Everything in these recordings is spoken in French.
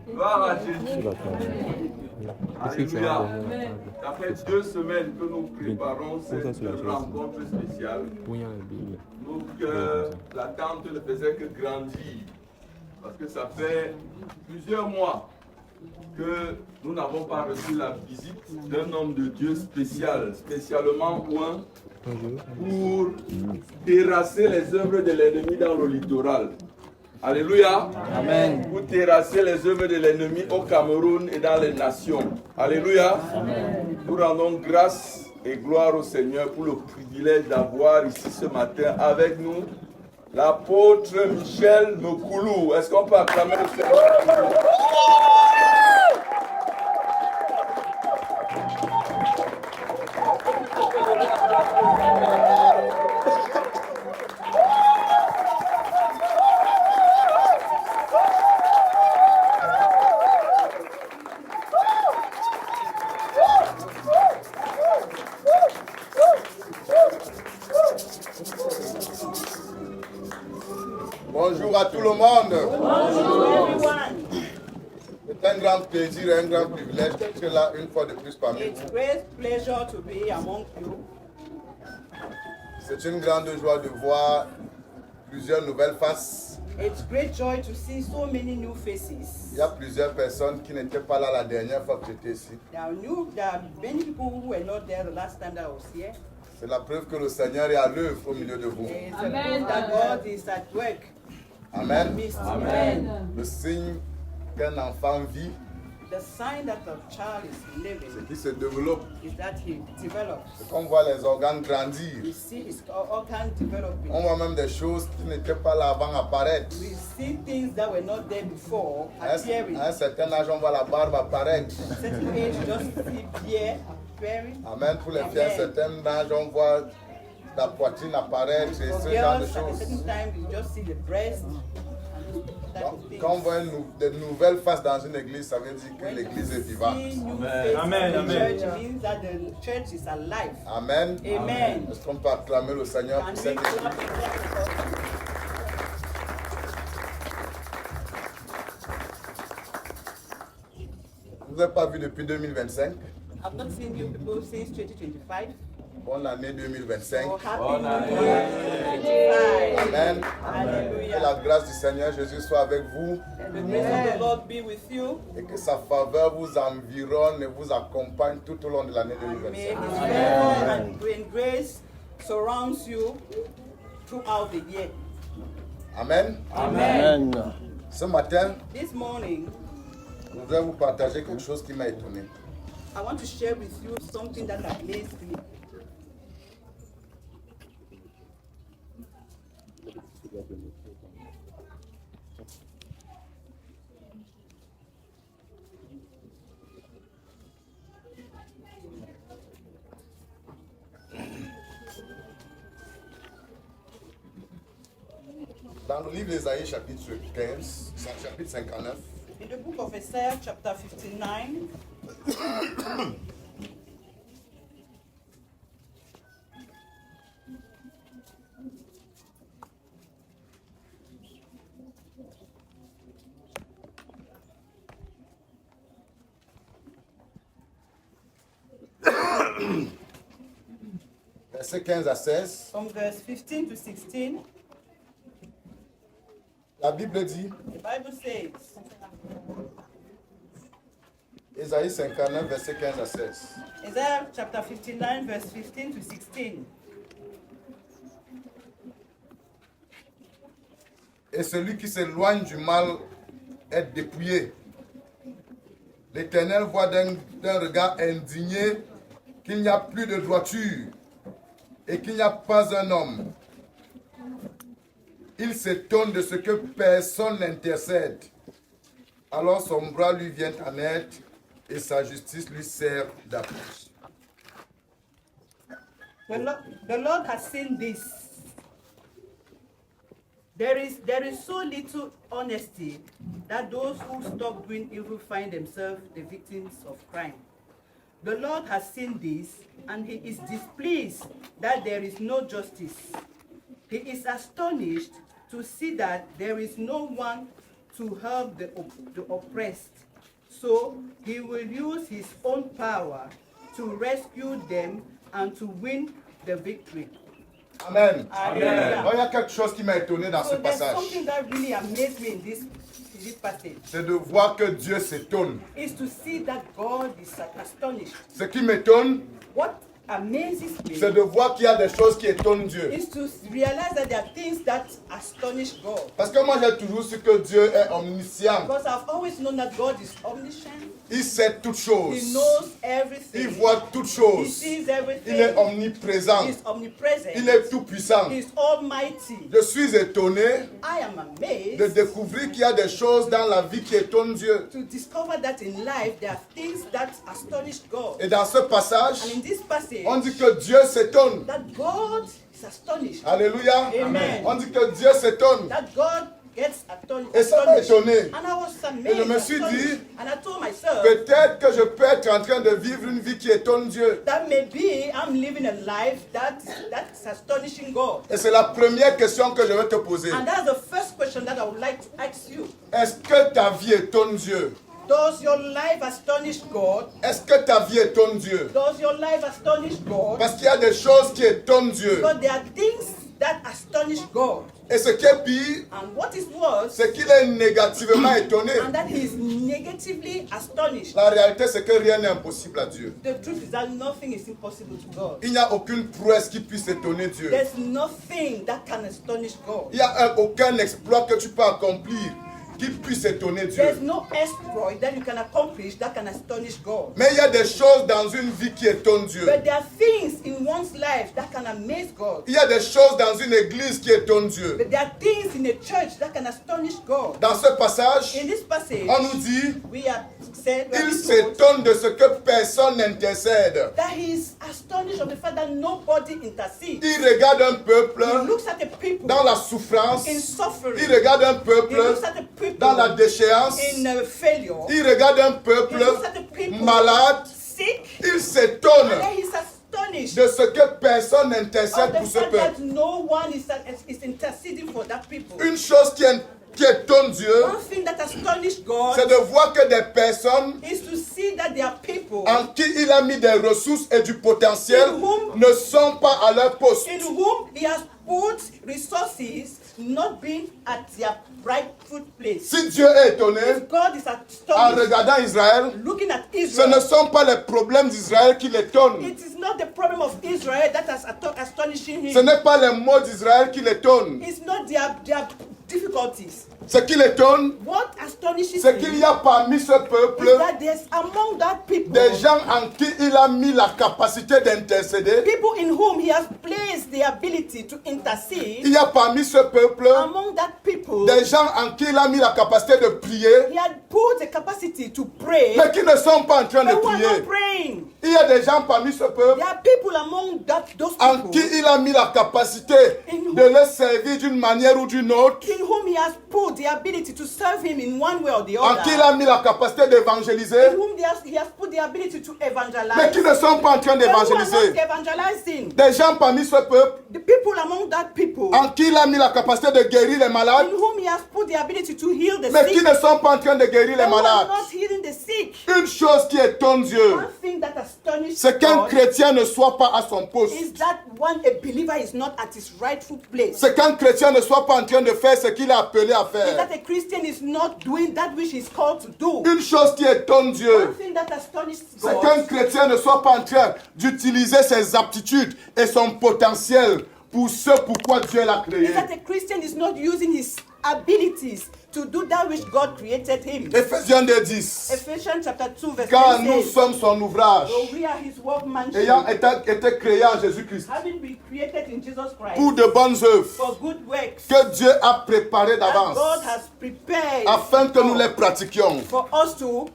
Gloire à Jésus. Alléluia. Ça fait 2 semaines que nous préparons cette rencontre spéciale. Nos cœurs, l'attente ne faisait que grandir. Parce que ça fait plusieurs mois que nous n'avons pas reçu la visite d'un homme de Dieu spécial, spécialement point pour terrasser les œuvres de l'ennemi dans le littoral. Alléluia. Amen. Pour terrasser les œuvres de l'ennemi au Cameroun et dans les nations. Alléluia. Amen. Nous rendons grâce et gloire au Seigneur pour le privilège d'avoir ici ce matin avec nous l'apôtre Michel Mekoulou. Est-ce qu'on peut acclamer le Seigneur? Bonjour à tout le monde. Bonjour everyone. C'est un grand plaisir et un grand privilège d'être là une fois de plus parmi It's vous. great pleasure to be among you. C'est une grande joie de voir plusieurs nouvelles faces. It's great joy to see so many new faces. Il y a plusieurs personnes qui n'étaient pas là la dernière fois que j'étais ici. There are many people who were not there the last time that I was here. C'est la preuve que le Seigneur est à l'œuvre au milieu de vous. It's a proof that God is at work. Amen. Amen. Le signe qu'un enfant vit, The sign that a child is c'est living qu'il se développe. is that he develops. C'est qu'on voit les organes grandir. We see his organ developing. On voit même des choses qui n'étaient pas là avant apparaître. We see things that were not there before appearing. À un certain âge, on voit la barbe apparaître. At a certain age, you just see beard appearing. Amen. Pour les filles, à un certain âge, on voit la poitrine apparaître et For ce genre de girls, at a choses. certain time, you just see the breast. Quand on voit de nouvelles faces dans une église, ça veut dire que l'église est vivante. Amen. Amen. Church means that the church is alive. Amen. Amen. Est-ce qu'on peut acclamer le Seigneur Can pour we cette église? clap for God? Je ne vous ai pas vu depuis 2025. I've not seen you people since 2025. Bonne année 2025. So happy New Year 2025. Amen. Que Hallelujah. la grâce du Seigneur Jésus soit avec vous And the grace of the Lord be with you. et que sa faveur vous environne et vous accompagne tout au long de l'année And may 2025. His favor and grace surrounds you throughout the year. Amen. Amen. Ce matin, This morning, je voudrais vous partager quelque chose qui m'a étonné. I want to share with you something that amazed me. Dans le livre d'Ésaïe, chapitre 15, chapitre 59, In the book of Isaiah, chapter 59, versets 15 à 16, from verse 15 to 16, la Bible dit, the Bible says, Ésaïe 59, verset 15 à 16. Isaiah chapter 59, verse 15 to 16. Et celui qui s'éloigne du mal est dépouillé. L'Éternel voit d'un regard indigné qu'il n'y a plus de droiture et qu'il n'y a pas un homme. Il s'étonne de ce que personne n'intercède. Alors son bras lui vient en aide et sa justice lui sert d'appui. The Lord has seen this. There is so little honesty that those who stop doing evil find themselves the victims of crime. The Lord has seen this, and He is displeased that there is no justice. He is astonished to see that there is no one to help the oppressed. So he will use his own power to rescue them and to win the victory. Amen. Hallelujah. Oh, il y a quelque chose qui m'a étonné dans ce So there's passage. something that really amazed me in this passage. C'est de voir que Dieu s'étonne. Is to see that God is astonished. Ce qui m'étonne, What amazes c'est me de voir qu'il y a des choses qui étonnent Dieu. is to realize that there are things that astonish God. Parce que moi j'ai toujours su que Dieu est omniscient. Because I've always known that God is omniscient. Il sait toutes He choses. knows everything. Il voit toutes He choses. sees everything. Il est omniprésent. He's omnipresent. Il est tout puissant. He's almighty. Je suis étonné I am amazed de découvrir qu'il y a des choses dans la vie qui étonnent Dieu. to discover that in life there are things that astonish God. Et dans ce passage, And in this passage, on dit que Dieu s'étonne. that God is astonished. Alléluia. Amen. On dit que Dieu s'étonne. That God gets astonished. Et ça m'a étonné. And I was amazed. Et je me suis astonished. dit, and I told myself, Peut-être que je peux être en train de vivre une vie qui étonne Dieu. that maybe I'm living a life that's astonishing God. Et c'est la première question que je vais te poser. And that's the first question that I would like to ask you. Est-ce que ta vie étonne Dieu? Does your life astonish God? Est-ce que ta vie étonne Dieu? Does your life astonish God? Parce qu'il y a des choses qui étonnent Dieu. Because there are things that astonish God. Et ce qui est pire, And what is worse, c'est qu'il est négativement étonné. and that he is negatively astonished. La réalité, c'est que rien n'est impossible à Dieu. The truth is that nothing is impossible to God. Il n'y a aucune prouesse qui puisse étonner Dieu. There's nothing that can astonish God. Il n'y a aucun exploit que tu peux accomplir qui puisse étonner There's Dieu. no exploit that you can accomplish that can astonish God. Mais il y a des choses dans une vie qui étonnent Dieu. But there are things in one's life that can amaze God. Il y a des choses dans une église qui étonnent Dieu. But there are things in a church that can astonish God. Dans ce passage, In this passage, on nous dit, we are said we are il told s'étonne de ce que personne n'intercède. that he is astonished of the fact that nobody intercedes. Il regarde un peuple He looks at the people dans la souffrance. in suffering. Il regarde un He peuple looks at the people dans la déchéance. in failure. Il regarde un He peuple looks at the people malade. sick. Il s'étonne And then he's astonished de ce que personne of n'intercède the pour ce fact that peuple. no one is interceding for that people. Une chose qui étonne Dieu, One thing that astonished God c'est de voir que des personnes is to see that there are people en qui il a mis des ressources et du potentiel In whom- ne sont pas à leur poste. in whom he has put resources not being at their rightful place. Si Dieu est étonné If God is en astonished, regardant Israël, looking at ce Israel, ne sont pas les problèmes d'Israël qui l'étonnent. it is not the problem of Israel that is astonishing Ce him. n'est pas les mots d'Israël qui l'étonnent. It's not their difficulties. Ce qui l'étonne, What astonishes c'est qu'il him y a parmi ce peuple is that there's among that people des gens en qui il a mis la capacité d'intercéder. people in whom he has placed the ability to intercede. Il y a parmi ce peuple Among that people, des gens en qui il a mis la capacité de prier, he had put the capacity to pray, mais qui ne sont pas en train de but who are prier. not praying. Il y a des gens parmi ce peuple There are people among those en people qui il a mis la capacité de les servir d'une manière ou d'une autre, in whom he has put the ability to serve him in one way or the en qui il a other, mis la capacité d'évangéliser, in whom he has put the ability to mais evangelize, qui ne sont pas en train but who are not d'évangéliser. evangelizing. Des gens parmi ce peuple The people among that people en qui il a mis la capacité de guérir les malades, in whom he has put the ability to heal the mais qui sick, ne sont pas en train de guérir les but who are malades. not healing the sick. Une chose qui étonne Dieu, One thing that astonishes c'est qu'un God chrétien ne soit pas à son poste. is that a believer is not at his rightful place. C'est qu'un chrétien ne soit pas en train de faire ce qu'il est appelé à Is faire. that a Christian is not doing that which he's called to do. Une chose qui étonne One Dieu, thing that astonishes c'est qu'un God chrétien ne soit pas en train d'utiliser ses aptitudes et son potentiel pour ce pourquoi Dieu l'a créé. is that a Christian is not using his abilities to do that which God created him. Éphésiens 2:10. Ephesians chapter 2 verse Car 10 nous says, sommes son ouvrage, "So we are his workmanship, ayant été créés en Jésus-Christ having been created in Jesus Christ pour de bonnes œuvres for good works que Dieu a préparées that d'avance God has prepared afin que nous les pratiquions. for us to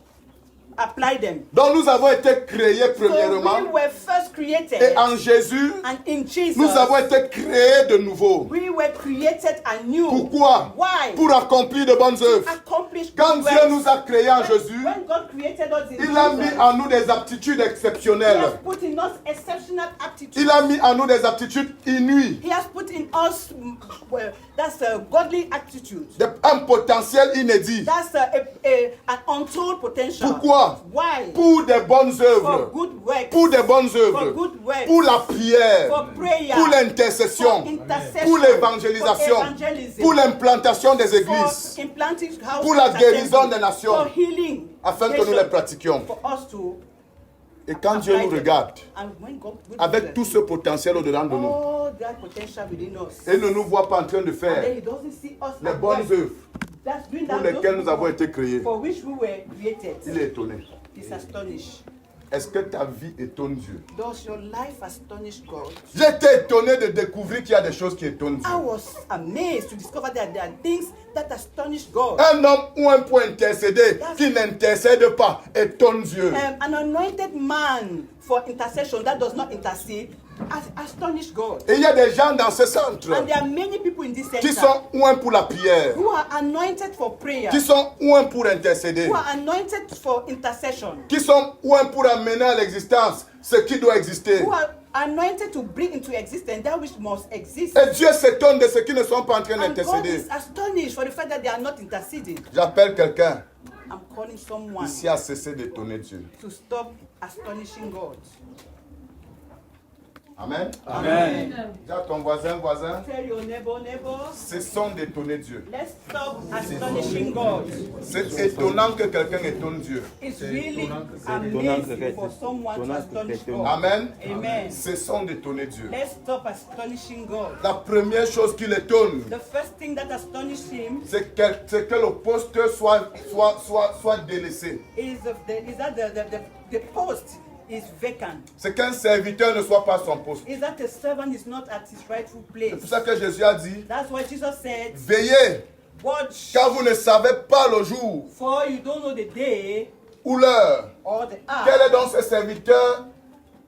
apply them. Donc nous avons été créés So premièrement. we were first created, Et en Jésus, and in Jesus, nous avons été créés de nouveau. we were created anew. Pourquoi? Why? Pour accomplir de bonnes œuvres. Accomplish Quand good Dieu works. nous a créés en Jésus, When God created us in il a mis Jesus, en nous des aptitudes He exceptionnelles. has put in us exceptional aptitudes. Il a mis en nous des aptitudes inouïes. He has put in us, well, that's a godly attitude. Un potentiel inédit. That's an untold potential. Pourquoi? Why? Pour des bonnes For œuvres. good works. Pour des bonnes For œuvres. good works. Pour la prière. For prayer. Pour l'intercession. For intercession. Pour l'évangélisation. For evangelism. Pour l'implantation des For églises. implanting houses Pour la and guérison assemblies. des nations. For healing. Afin que nous les nations. pratiquions. For us to Et quand Dieu nous regarde, and when God avec tout ce potentiel au-dedans de nous, all that potential within us, et ne nous voit pas en train de and then faire He doesn't see us les at bonnes work. œuvres That's doing pour that lesquelles those nous avons people été créés, for which we were created. il est étonné. He's astonished. Est-ce que ta vie étonne Dieu? Does your life astonish God? J'étais étonné de découvrir qu'il y a des choses qui étonnent I Dieu. was amazed to discover that there are things that astonish God. Un homme ou un point intercédé qui n'intercède pas étonne Dieu. An anointed man for intercession that does not intercede astonish God. Et il y a des gens dans ce centre And there are many people in this qui center sont ou un pour la prière, who are anointed for prayer, qui sont ou un pour intercéder, who are anointed for intercession, qui sont ou un pour amener à l'existence ce qui doit exister. who are anointed to bring into existence that which must exist. Et Dieu s'étonne de ceux qui ne sont pas en train And God d'intercéder. is astonished for the fact that they are not interceding. J'appelle quelqu'un I'm calling someone ici à cesser d'étonner Dieu. to stop astonishing God. Amen. Amen. Dis à ton voisin, Tell your neighbor, cessons d'étonner Dieu. let's stop astonishing God. C'est étonnant que quelqu'un étonne Dieu. It's really amazing for someone to astonish God. Amen. Amen. Cessons d'étonner Dieu. Let's stop astonishing God. La première chose qui l'étonne, The first thing that astonished him c'est que le poste soit délaissé. is that the post is vacant. C'est qu'un serviteur ne soit pas à son poste. Is that the servant is not at his rightful C'est pour place. ça que Jésus a dit, That's why Jesus said, veillez, watch, car vous ne savez pas le jour for you don't know the day ou l'heure. or the Quel hour. est donc ce serviteur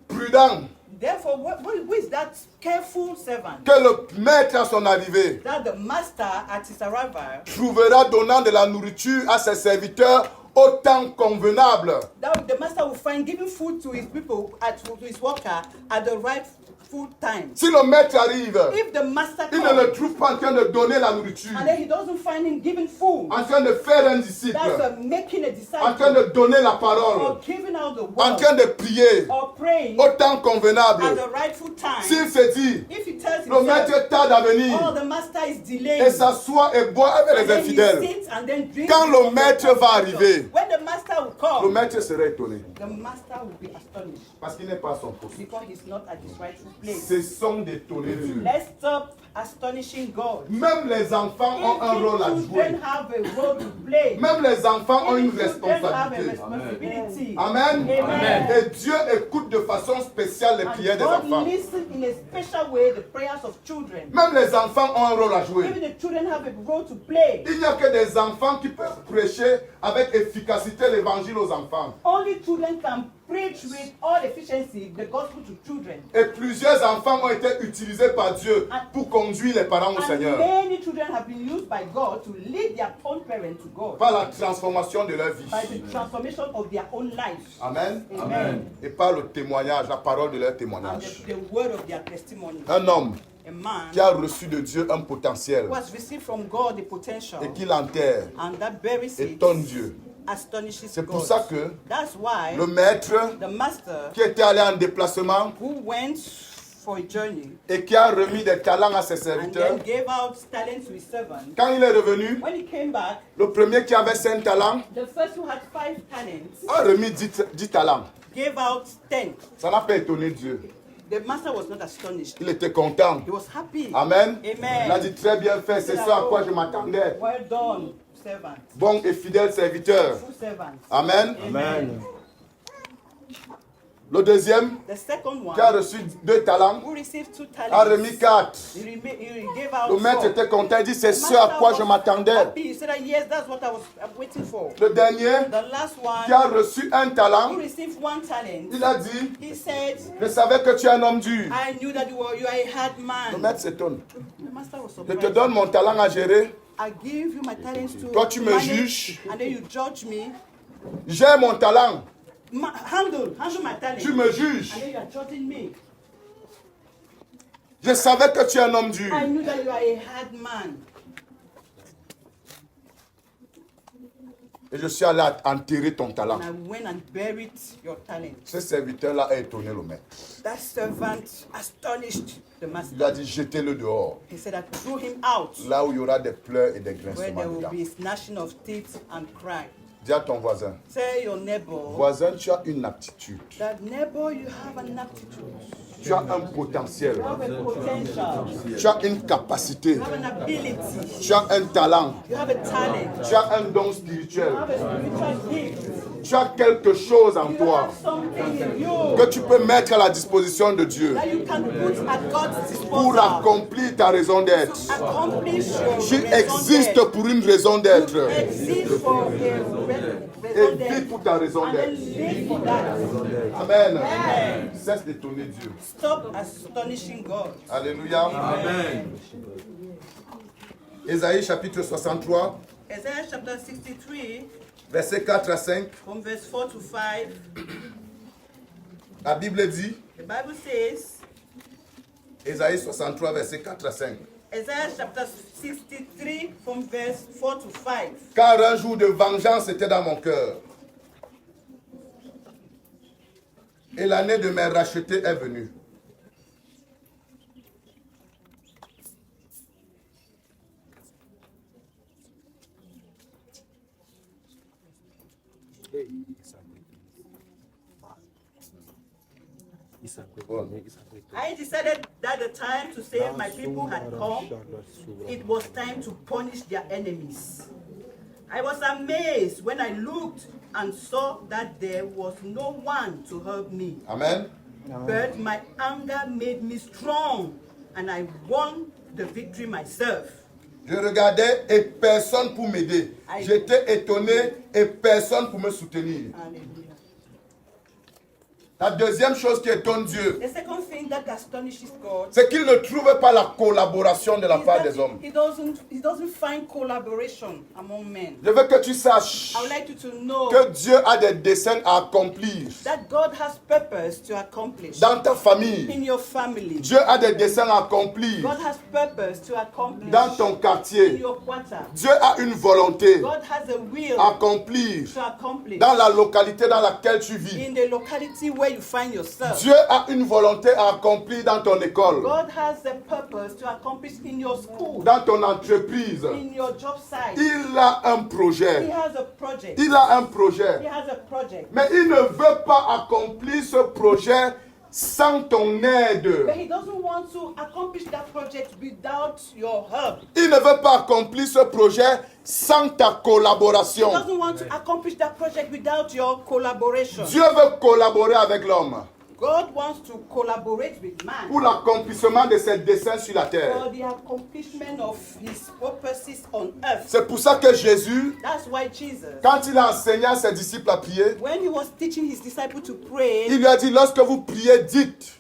prudent Therefore, who is that careful servant que le maître à son arrivée that the master at his arrival, trouvera donnant de la nourriture à ses serviteurs au temps convenable? that the master will find giving food to his people, to his worker at the right full time? Si le maître arrive, If the master il ne le comes trouve pas en train de donner la nourriture, and then he doesn't find him giving food, en train de faire un disciple, that's making a en train disciple de donner la or parole, giving out the en word train de prier or praying au temps at convenable. the rightful time. S'il se dit, If he tells le himself, maître tarde à venir oh, the master is delaying, et s'assoit et boit avec and les then he infidèles, sits and then drinks quand le with the maître va unrighteous. arriver, When the master will le come, maître sera étonné the master will be astonished parce qu'il n'est pas à son poste. because he's not at his rightful place. Cessons d'étonner Dieu. Let's stop astonishing God. Même les enfants ont un rôle à Even jouer. children have a role to play. Même les enfants ont une Even children have a responsabilité. responsibility. Amen. Amen. Et Dieu écoute de façon spéciale les prières And des God enfants. listens in a special way the prayers of children. Même les enfants ont un rôle à jouer. Even the children have a role to play. Il n'y a que des enfants qui peuvent prêcher avec efficacité l'évangile aux enfants. Only children can preach with all efficiency the gospel to children. Et plusieurs enfants ont été utilisés par Dieu pour conduire les parents au And Seigneur. many children have been used by God to lead their own parents to God Par la transformation de leur vie. by the transformation of their own lives. Amen. Amen. Et par le témoignage, la parole de leur And témoignage. the word of their testimony. Un homme A man qui a reçu de Dieu un potentiel who has received from God the potential et qui l'enterre and that buries it étonne Dieu. astonishes C'est pour God. ça que That's why le maître the master qui était allé en déplacement who went for a journey et qui a remis des talents à ses and serviteurs, then gave out talents to his servant, quand il est revenu, when he came back, le premier qui avait 5 talents the first who had 5 talents a remis 10 talents. gave out 10. Ça n'a pas étonné Dieu. The master was not astonished. Il était content. He was happy. Amen. Amen. Il a dit très bien fait, c'est ça à quoi je m'attendais. Well done, servant. Bon et fidèle serviteur. True servant. Amen. Amen. Le deuxième, The second one, qui a reçu 2 talents, who received 2 a talents, remis 4. he gave out Le maître 4. était content, il dit, c'est The ce à master quoi was je m'attendais. happy. He said that, yes, that's what I was waiting for. Le dernier, The last qui a one, reçu 1 who talent, received 1 talent, il a dit, he said, je savais que tu es un homme dur. I knew that you are a hard Le man. maître s'étonne. The master was Je te surprised. donne mon talent à gérer. I give you my talents to Toi, tu me manage, juges. and then you judge me. J'ai mon talent. Handle my talent. Tu me juges. And then you are judging me. Je savais que tu es un homme dur. I knew that you are a hard man. Et je suis allé enterrer ton talent. And I went and buried your talent. Ce serviteur-là a étonné le maître. That servant astonished the Il master. a dit, jetez-le dehors. He said, I threw him out Là où il y aura des pleurs et des where grincements there de will dents. be gnashing of teeth and cry. Dis à ton voisin, Tell your neighbor, voisin, tu as une aptitude. that neighbor, you have an aptitude. Tu as un potentiel. You have a potential. Tu as une capacité. You have an ability. Tu as un talent. You have a talent. Tu as un don You spirituel. have a spiritual gift. Tu as quelque chose en You toi have something in you que tu peux mettre à la disposition de Dieu that you can put at God's pour disposal accomplir ta raison d'être. to accomplish your Tu raison existes d'être. pour une raison d'être. You exist for a Et raison vis d'être. pour ta raison And then d'être. live for that. Amen. Cesse d'étonner Dieu. Stop astonishing God. Alléluia. Amen. Ésaïe chapitre 63, Isaiah chapter 63, versets 4 à 5. from verse 4 to 5, La Bible dit, the Bible says, Ésaïe 63, versets 4 à 5. Isaiah chapter 63, from verse 4 to 5. Car un jour de vengeance était dans mon cœur. Et l'année de mes rachetés est venue. I decided that the time to save my people had come. It was time to punish their enemies. I was amazed when I looked and saw that there was no one to help me. Amen. But my anger made me strong, and I won the victory myself. Je regardais et personne pour m'aider. J'étais étonné et personne pour me soutenir. Hallelujah. La deuxième chose qui étonne Dieu, The second thing that astonishes God c'est qu'il ne trouve pas la collaboration de la is part that des hommes. he doesn't find collaboration among men. Je veux que tu saches I would like you to know que Dieu a des desseins à accomplir that God has purpose to accomplish dans ta famille. in your family. Dieu a des desseins à accomplir God has purpose to accomplish dans ton in quartier. your quarter. Dieu a une volonté God has a will à accomplir to accomplish dans la localité dans laquelle tu vis. in the locality where you find yourself. Dieu a une volonté à accomplir dans ton école, God has a purpose to accomplish in your school, dans ton entreprise. in your job site. Il a un He projet. has a project. Il a un He projet. has a project. Mais il ne veut pas accomplir ce projet sans ton aide. But he doesn't want to accomplish that project without your help. Il ne veut pas accomplir ce projet sans ta He collaboration. doesn't want to accomplish that project without your collaboration. Dieu veut collaborer avec l'homme God wants to collaborate with man pour l'accomplissement de ses desseins sur la terre. for the accomplishment of his purposes on earth. C'est pour ça que Jésus, That's why Jesus, quand il a enseigné à ses disciples à prier, when he was teaching his disciples to pray, il lui a dit, lorsque vous priez, dites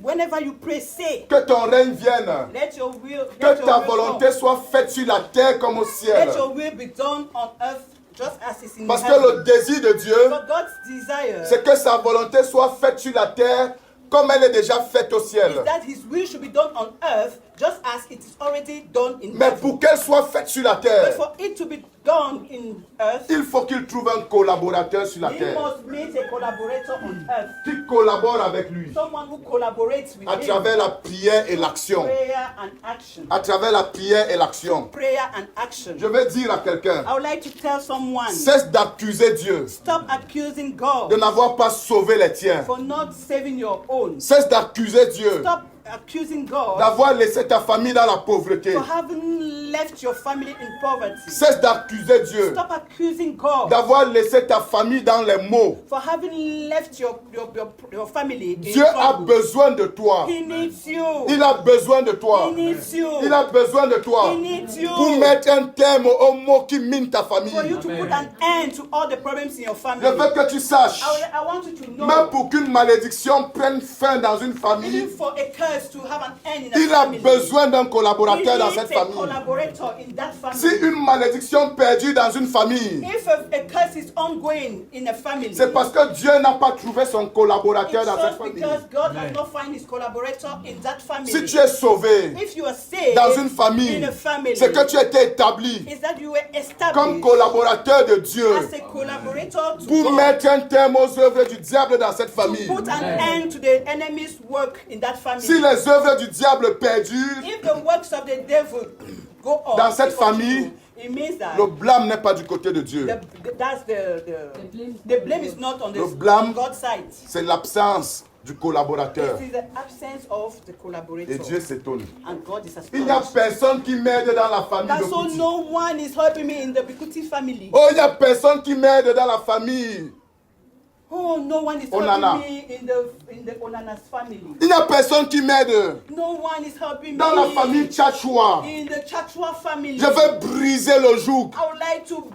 whenever you pray, say, que ton règne vienne, let your will, que let ta your will volonté come. soit faite sur la terre comme au ciel. Let your will be done on earth just as it's in Parce que heaven. le désir de Dieu, But God's desire c'est que sa volonté soit faite sur la terre comme elle est déjà faite au ciel. is that his will should be done on earth just as it is already done in Mais heaven. pour qu'elle soit faite sur la But terre, for it to be done in earth, il faut qu'il trouve un collaborateur sur la he terre must meet a collaborator on earth. qui collabore avec lui Someone who collaborates with à him. travers la prière et l'action. Prayer and action. À travers la prière et l'action. Prayer and action. Je vais dire à quelqu'un, I would like to tell someone, cesse d'accuser Dieu stop accusing de God n'avoir pas sauvé les tiens. for not saving your own. Cesse d'accuser Dieu Stop accusing God, d'avoir laissé ta famille dans la pauvreté. for having left your family in poverty. Cesse d'accuser Dieu Stop accusing God, d'avoir laissé ta famille dans les maux. for having left your family in Dieu a trouble. besoin de toi. He needs you. Il a besoin de toi. He needs you. Il a besoin de toi He needs you. pour mettre un terme aux maux qui minent ta famille. For you to put an end to all the problems in your family. Je veux que tu saches, I want you to know, même pour qu'une malédiction prenne fin dans une even famille, for a curse to have an end in a il a family, besoin d'un he collaborateur dans needs cette a famille. collaborator in that family. Si une malédiction perdue dans une famille, If a curse is ongoing in a family, c'est parce que Dieu n'a pas trouvé son collaborateur it's dans cette just famille. because God has not found his collaborator in that family. Si tu es sauvé If you are saved dans une famille, in a family, c'est que tu as été établi is that you were comme established collaborateur de Dieu as a collaborator to pour God, mettre un terme aux œuvres du diable dans cette famille. to put an end to the enemy's work in that family. Si les œuvres du diable perdurent, If the works of the devil go on dans cette famille, it means that le blâme n'est pas du côté de Dieu. the blame is not on Le blâme, on God's side. c'est l'absence du collaborateur. It is the absence of the collaborator. Et Dieu s'étonne. And God is Il n'y a astonished. personne qui m'aide dans la famille That's de so Kuti. no one is helping me in the Bikuti family. Oh, il n'y a personne qui m'aide dans la famille. Oh, no one is Onana. helping me in the Onana's family. Il n'y a personne qui m'aide No one is helping dans me la famille Tchatchoua. in the Chachua family. Je vais briser le joug I would like to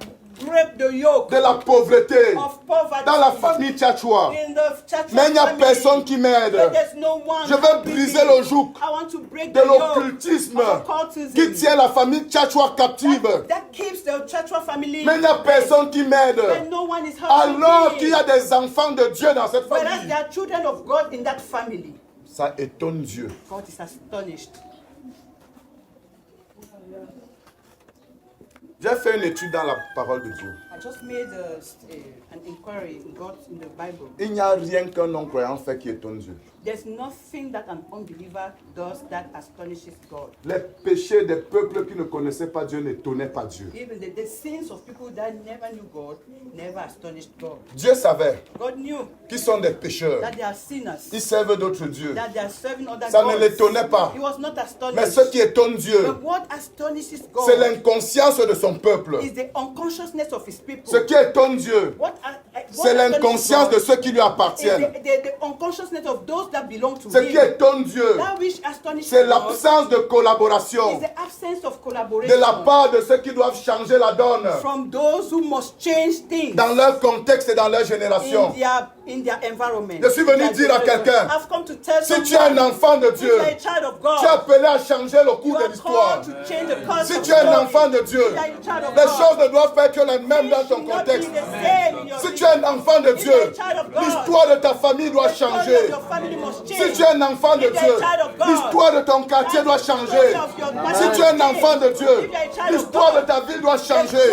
break the yoke de la pauvreté of poverty dans la famille Tchatchoua. in the Chachua Mais il n'y a family. personne qui m'aide. But there's no one Je vais helping briser me. le joug I want to break de the yoke l'occultisme of occultism qui tient la famille Tchatchoua captive. that keeps the Chachua family. Mais il n'y a personne qui m'aide. But no one is helping Alors me. qu'il y a des enfants de Dieu dans cette Whereas famille. there are children of God in that family. Ça étonne Dieu. God is astonished. J'ai fait une étude dans la parole de Dieu. I just made an inquiry in God in the Bible. Il n'y a rien qu'un non-croyant fait qui étonne Dieu. There's nothing that an unbeliever does that astonishes God. Les péchés des peuples qui ne connaissaient pas Dieu n'étonnaient pas Dieu. Even the sins of people that never knew God never astonished God. Dieu savait God knew qu'ils sont des pécheurs. that they are sinners, Ils servent d'autres dieux. that they are serving other Ça ne gods. l'étonnait pas. He was not Mais astonished. ce qui étonne Dieu, But what astonishes God c'est l'inconscience de son peuple. is the unconsciousness of his people. Ce qui étonne Dieu, c'est l'inconscience de ceux qui lui appartiennent. the unconsciousness of those that belong to Ce qui him. étonne Dieu, That which astonishes c'est God l'absence de is collaboration the absence of de collaboration la part de ceux qui doivent changer la donne from those who must change things dans leur contexte et dans leur génération. in their environment. Je suis venu Their dire à generation. quelqu'un, I've come to tell Si tu es un someone, enfant de if Dieu, you are a child of God, tu es appelé à changer le you cours de are l'histoire. called to change the course Si of tu es un story. enfant de Dieu, If you are a child of les God, choses ne doivent pas être les mêmes dans things ton should not contexte. be the same in your Si tu es un enfant de If you are Dieu, a child of God, l'histoire de ta famille doit the story changer. of your family must change. Si tu es un enfant de If you are Dieu, a child of God, l'histoire de ton quartier doit changer. Si tu es un enfant de Dieu, l'histoire de ta ville doit changer.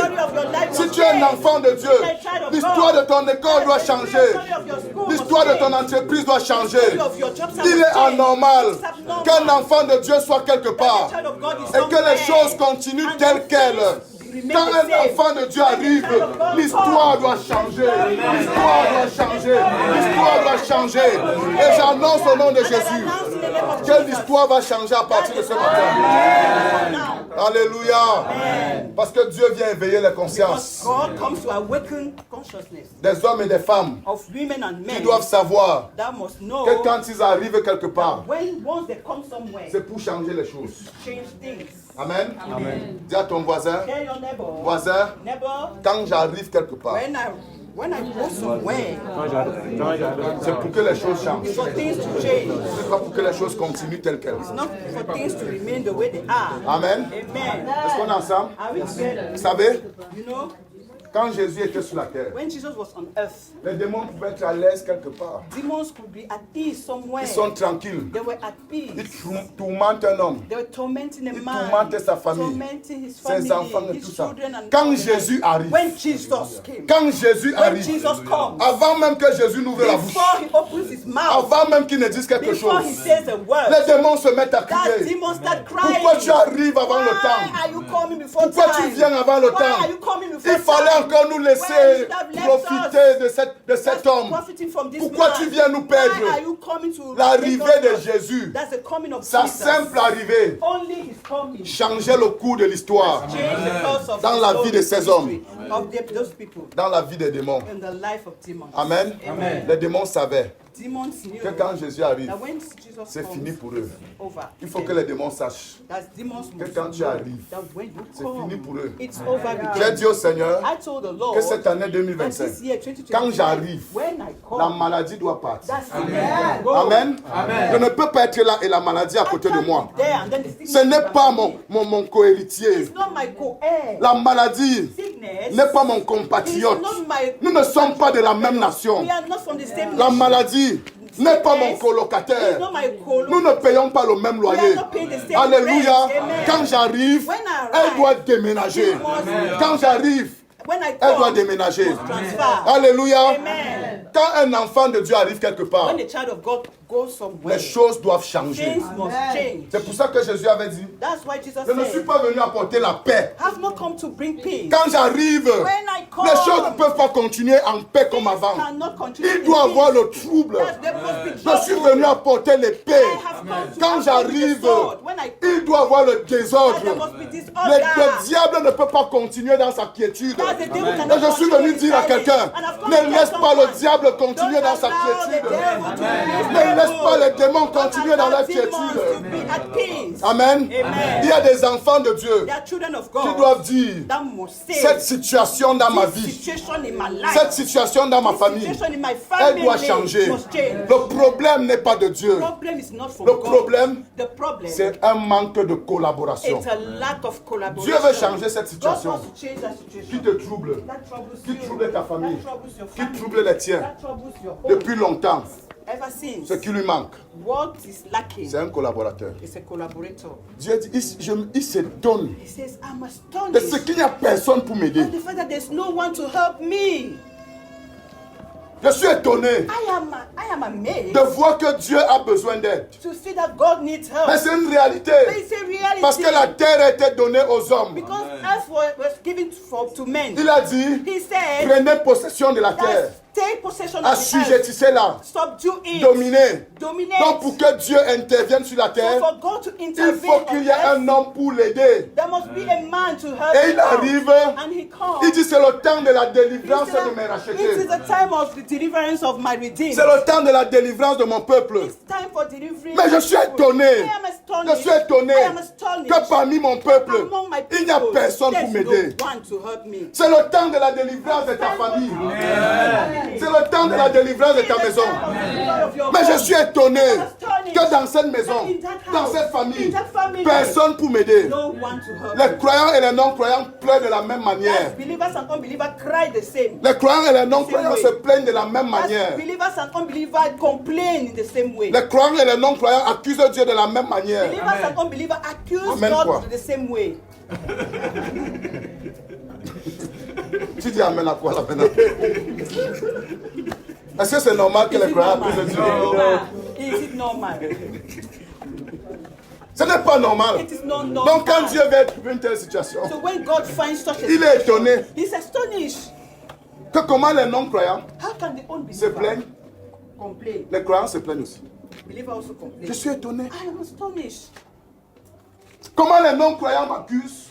Si tu es un enfant de Dieu, l'histoire de ton école doit changer. L'histoire de ton entreprise doit changer. Il est anormal qu'un enfant de Dieu soit quelque part et que les choses continuent telles quelles. Quand un enfant de Dieu arrive, l'histoire doit changer. L'histoire doit changer. L'histoire doit changer. Et j'annonce au nom de Jésus que l'histoire va changer à partir de ce matin. Alléluia. Parce que Dieu vient éveiller les consciences God comes to awaken consciousness des hommes et des femmes of women and qui men doivent savoir that must know que quand ils arrivent quelque part, when once they come somewhere, c'est pour changer les choses. change things. Amen. Dis à ton voisin, Tell your neighbor, voisin, neighbor, quand j'arrive quelque part, when I go somewhere, c'est pour que les choses changent. it's for things to change. C'est pas pour que les choses continuent telles quelles. It's not for things to remain the way they are. Amen. Amen. Est-ce qu'on est ensemble? Are we together? Vous savez, You know, quand Jésus était sur la terre, when Jesus was on earth, les démons pouvaient être à l'aise quelque part. demons could be at ease somewhere. Ils sont tranquilles. They were at Ils peace. tourmentent un homme, They were tormenting a ils man, tourmentaient sa famille, tormenting his ses family, enfants et his tout ça. children and Quand all Jésus that. arrive, When Jesus came, quand Jésus when arrive, Jesus comes, avant même que Jésus n'ouvre la bouche, before he opens his mouth, avant même qu'il ne dise quelque before he chose, says a word, les démons se mettent à that crier. demon start crying. Pourquoi tu arrives avant le Why temps? are you coming before Pourquoi time? tu viens avant le Why temps? are you coming before Il fallait encore nous laisser profiter de cet homme? Pourquoi tu viens nous perdre l'arrivée de Jésus? Sa simple arrivée changeait le cours de l'histoire dans la vie de ces hommes, dans la vie des démons. Amen. Les démons savaient que quand Jésus arrive, c'est fini pour eux. Il faut que les démons sachent que quand tu arrives, c'est fini pour eux. J'ai dit au Seigneur que cette année 2025, quand j'arrive, la maladie doit partir. Amen. Je ne peux pas être là et la maladie à côté de moi. Ce n'est pas mon cohéritier. La maladie n'est pas mon compatriote. Nous ne sommes pas de la même nation. La maladie n'est pas mon colocataire. Nous ne payons pas le même loyer. Alléluia. Quand j'arrive, elle doit déménager. Quand j'arrive, elle doit déménager. Alléluia. Quand un enfant de Dieu arrive quelque part, les choses doivent changer. C'est pour ça que Jésus avait dit, je ne suis pas venu apporter la paix. Quand j'arrive, les choses ne peuvent pas continuer en paix comme avant. Il doit avoir le trouble. Je suis venu apporter les paix. Quand j'arrive, il doit avoir le désordre. Le diable ne peut pas continuer dans sa quiétude. Et je suis venu dire à quelqu'un, ne laisse pas le diable continuer dans sa quiétude. Ne laisse pas les démons continuer dans leur quiétude. Amen. Il y a des enfants de Dieu qui doivent dire, cette situation dans ma vie, cette situation dans ma famille, elle doit changer. Le problème n'est pas de Dieu. Le problème, c'est un manque de collaboration. Dieu veut changer cette situation qui te trouble, qui trouble ta famille, qui trouble les tiens depuis longtemps. Ce qui lui manque, c'est un collaborateur. Dieu dit, il se donne de ce qu'il n'y a personne pour m'aider. Je suis étonné de voir que Dieu a besoin d'aide. Mais c'est une réalité. Parce que la terre a été donnée aux hommes. Il a dit, prenez possession de la terre. Assujettissez-la. Dominez. Donc pour que Dieu intervienne sur la terre, il faut qu'il y ait un homme pour l'aider. Et il arrive, il dit c'est le temps de la délivrance de mes rachetés. C'est le temps de la délivrance de mon peuple. Mais je suis étonné. Je suis étonné que parmi mon peuple, il n'y a personne pour m'aider. C'est le temps de la délivrance de ta famille. C'est le temps de la délivrance de ta maison. Mais je suis étonné que dans cette maison, dans cette famille, personne pour m'aider. Les croyants et les non-croyants pleurent de la même manière. Les croyants et les non-croyants se plaignent de la même manière. Les croyants et les non-croyants accusent Dieu de la même manière. Amen quoi? Tu dis amen à quoi là maintenant? Est-ce que c'est normal que les croyants accusent Dieu? Ce n'est pas normal. Donc quand Dieu veut trouver une telle situation, il est étonné que comment les non-croyants se plaignent, les croyants se plaignent aussi. Je suis étonné. Comment les non-croyants m'accusent,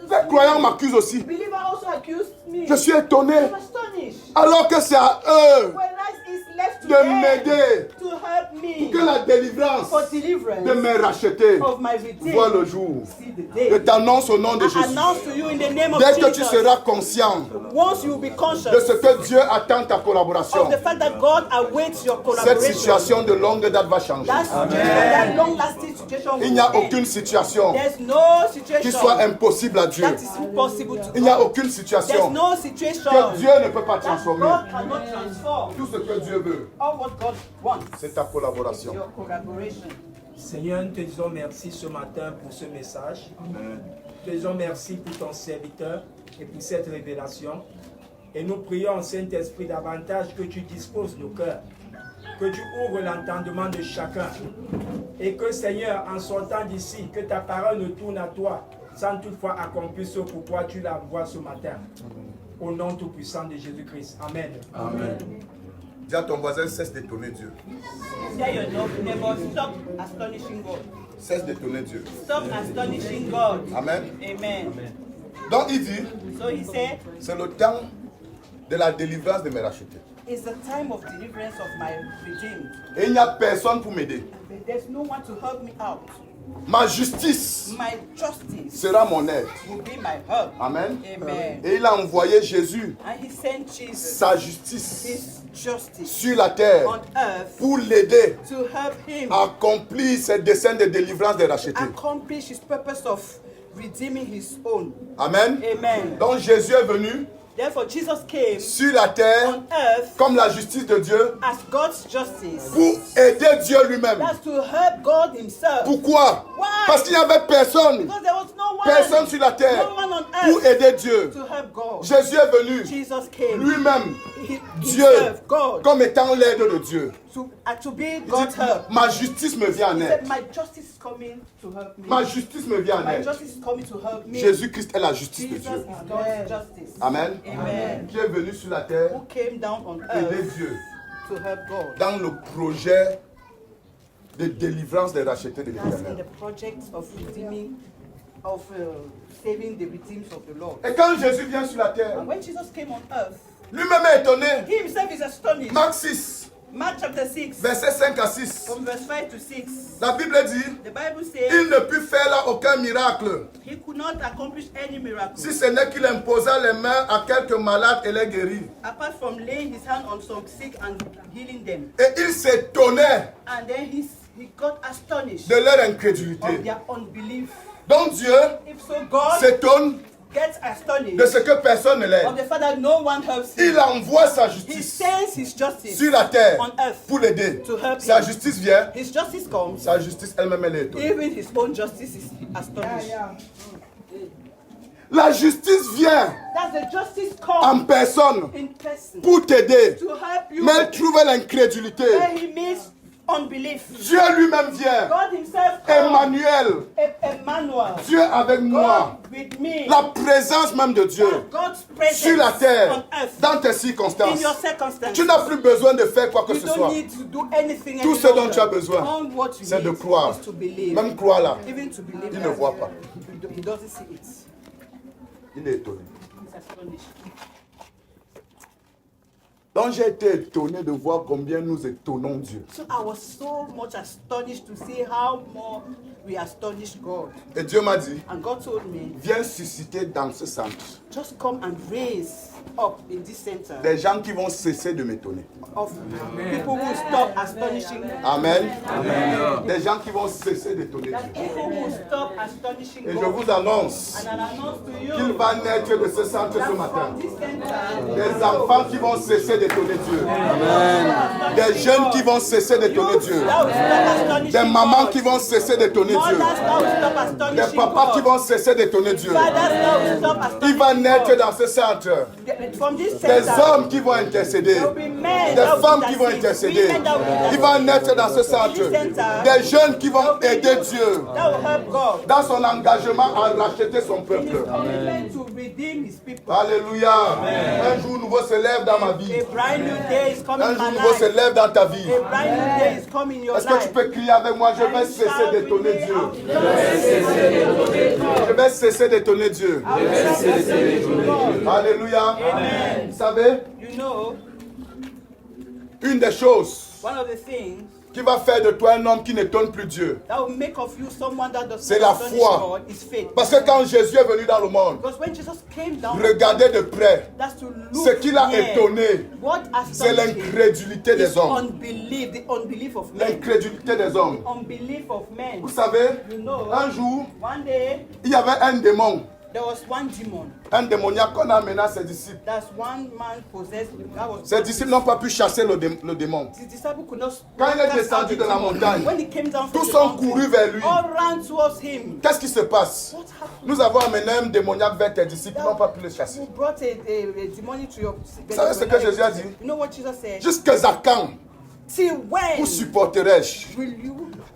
les croyants m'accusent aussi. Je suis étonné. Alors que c'est à eux de m'aider pour que la délivrance de mes rachetés voit le jour. Je t'annonce au nom de Jésus. Dès que tu seras conscient de ce que Dieu attend ta collaboration, cette situation de longue date va changer. Il n'y a aucune situation qui soit impossible à Dieu. Il n'y a aucune situation que Dieu ne peut pas transformer. Tout ce que Dieu veut, c'est ta collaboration. Seigneur, nous te disons merci ce matin pour ce message. Amen. Nous te disons merci pour ton serviteur et pour cette révélation. Et nous prions, Saint-Esprit, davantage que tu disposes nos cœurs, que tu ouvres l'entendement de chacun. Et que, Seigneur, en sortant d'ici, que ta parole nous tourne à toi sans toutefois accomplir ce pourquoi tu la vois ce matin. Au nom tout-puissant de Jésus-Christ. Amen. Amen. Dis à ton voisin, cesse d'étonner Dieu. Tell your neighbor, stop astonishing God. Cesse d'étonner Dieu. Stop astonishing God. Amen. Amen. Donc il dit, So he said, c'est le temps de la délivrance de mes rachetés. it's the time of deliverance of my redeemed. Et il n'y a personne pour m'aider. But there's no one to help me out. Ma justice My justice sera mon aide. will be my help. Amen. Amen. Et il a envoyé Jésus, And he sent Jesus, sa justice, his justice sur la terre on earth pour l'aider to help him à accomplir ses desseins de délivrance des rachetés. accomplish his purpose of redeeming his own. Amen. Amen. Donc Jésus est venu Therefore, Jesus came sur la terre on earth comme la justice de Dieu as God's justice. pour aider Dieu lui-même. That's to help God himself. Pourquoi? Why? Parce qu'il n'y avait personne, Because there was no one, personne sur la terre no one on pour earth aider Dieu. to help God. Jésus est venu Jesus came lui-même, Dieu, himself, God, comme étant l'aide de Dieu. to be Il God's dit, help. ma justice me vient en He aide. said, my justice is coming to help me. Ma justice me vient en My aide. justice is coming to help me. Jésus-Christ est la justice de Jesus Dieu. is God's justice. Amen. Amen. Qui est venu sur la terre Who came down on aider earth Dieu to help God. dans le projet de délivrance des rachetés de That's in l'Éternel. the project of redeeming, of saving the redeemed of the Lord. Et quand Jésus vient sur la terre, And when Jesus came on earth, lui-même est étonné. he himself is astonished. Marc 6, Mark chapter 6, versets 5 à 6. from verse 5 to 6, La Bible dit, the Bible il says ne put faire là aucun miracle, he could not accomplish any miracle si ce n'est qu'il imposa les mains à quelques malades et les guérit. apart from laying his hand on some sick and healing them. Et il s'étonnait And then he got astonished de leur of incrédulité. their unbelief. Donc Dieu If so, God s'étonne gets de astonished ce que personne ne of l'aide. the fact that no one helps him. Il envoie sa He justice sends his justice sur la terre on earth pour l'aider. to help Sa him. justice vient, His justice comes, sa justice elle-même elle est étonnée. even his own justice is astonished. La justice vient That's the justice en comes personne in person pour t'aider. to help you Mais elle trouve l'incrédulité. where he meets unbelief. Dieu lui-même vient. God himself comes, Emmanuel, Emmanuel, Dieu avec moi. God with me. La présence même de Dieu God's presence sur la terre, on earth, dans tes in circonstances. your circumstances. Tu n'as plus besoin de faire quoi que You ce don't soit. need to do anything Tout any ce dont longer. tu as besoin, All what you c'est de need croire. is to believe. Même croire là, Even to believe il that ne voit pas. he doesn't see it. Il est étonné. He's astonished. Donc j'ai été étonné de voir combien nous étonnons Dieu. So I was so much astonished to see how more we astonish God. Et Dieu m'a dit, And God told me, viens susciter dans ce centre just come and raise up in this center des gens qui vont cesser de m'étonner. of people who stop astonishing Amen. Des gens qui vont cesser d'étonner that Dieu. people who stop astonishing Et je God. vous annonce And I announce to you qu'il va naître de ce centre that ce matin from this center, des enfants qui vont cesser d'étonner Dieu. Des jeunes qui vont cesser d'étonner Dieu. that will stop astonishing Des mamans God. qui vont cesser d'étonner Dieu. Mothers that will stop astonishing Des papas qui God. vont cesser d'étonner Dieu. Fathers that will stop astonishing Il va naître God. dans ce centre From this des center, hommes qui vont intercéder, there will be men des that will femmes qui vont intercede, intercéder. women that will Il va intercede, naître dans ce centre des jeunes qui vont aider Dieu that will help God dans son engagement à racheter son in his peuple. commitment to redeem his people. Alléluia. Un jour nouveau se lève dans ma vie. A brand new day is coming Un in jour my nouveau se life. lève dans ta vie. A brand new day is coming in your Est-ce que tu life. peux crier avec moi? Je vais cesser d'étonner Dieu. Je vais cesser d'étonner Dieu. Alléluia. Amen. Vous savez, You know, une des choses one of the things qui va faire de toi un homme qui n'étonne plus Dieu, that will make of you someone that does c'est not la astonish foi. God is faith. Parce que quand Jésus est venu dans le monde, Because when Jesus came down, regardez de près, that's to ce look qui l'a near. étonné, What c'est astonished him l'incrédulité is des hommes. unbelief, the unbelief of men. L'incrédulité des hommes. Unbelief of men. Vous savez, You know, un jour, one day il y avait un démon, there was one demon. un démoniaque qu'on a amené à ses disciples. That's one man possessed. That was Ses disciples n'ont pas pu chasser le démon. his disciple could not. Quand il est cast descendu out de the la demon. montagne, When he came down from tous the sont mountain, courus vers lui. all ran towards him. Qu'est-ce qui se passe? What happened? Nous avons amené un démoniaque vers tes disciples, ils n'ont pas pu le chasser. You brought a demon to your. Vous savez ce que Jésus a dit? You know what Jesus said? Jusqu'à Zakan, Till when vous supporterai-je? will you?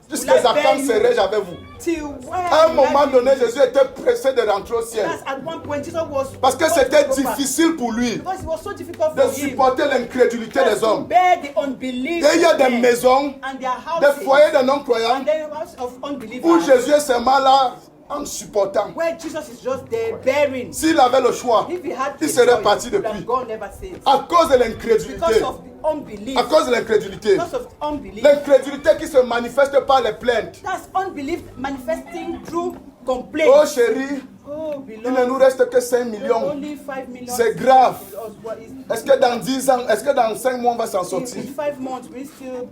Jusqu'à quand serai-je avec vous? Till when? À un moment donné, Jésus était pressé de rentrer au ciel. At one point, Jesus was Parce que c'était difficile pour lui because it was so difficult de for him supporter l'incrédulité des to hommes. bear the unbelief Et il y a of des men maisons, and their des houses foyers de non-croyants and their house of unbelievers où Jésus est seulement là en supportant. where Jesus is just there bearing. S'il avait le choix, If he had il the serait choice, parti he would have depuis. gone ever since. À cause de Because l'incrédulité. of the unbelief. À cause de l'incrédulité. Because of unbelief. L'incrédulité qui se manifeste par les plaintes. That's unbelief manifesting through Oh complaint. chérie, Oh, il ne nous beloved, reste que 5 millions. only 5 million. C'est grave. What is- Est-ce que dans 10 ans, est-ce que dans 5 mois on va s'en sortir? In 5 months, we still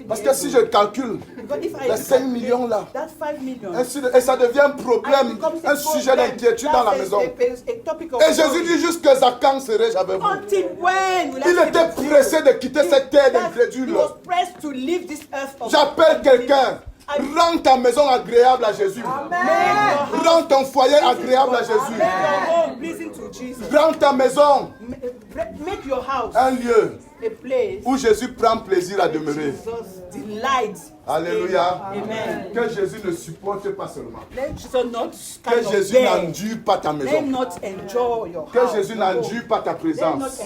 Parce be que si je able. calcule, Because if I les 5 calculate millions là, that 5 million, et ça devient un problème, un sujet d'inquiétude dans la maison. Et Jésus dit jusqu'à quand serai-je avec vous? until when will I Il stay était with you? pressé de quitter cette terre He d'incrédule. was pressed to leave this earth of J'appelle unbelief. quelqu'un. Rends ta maison agréable à Jésus. Rends ton foyer agréable à Jésus. Make your home pleasing to Jesus. Rends ta maison Make your house un lieu a place où Jésus prend plaisir à demeurer. Jesus delights. Alléluia. Amen. Que Jésus ne supporte pas seulement. Let Jesus not Que kind of Jésus bear. n'endure pas ta Let him maison. not enjoy your Que house. Jésus n'endure pas ta Let him not présence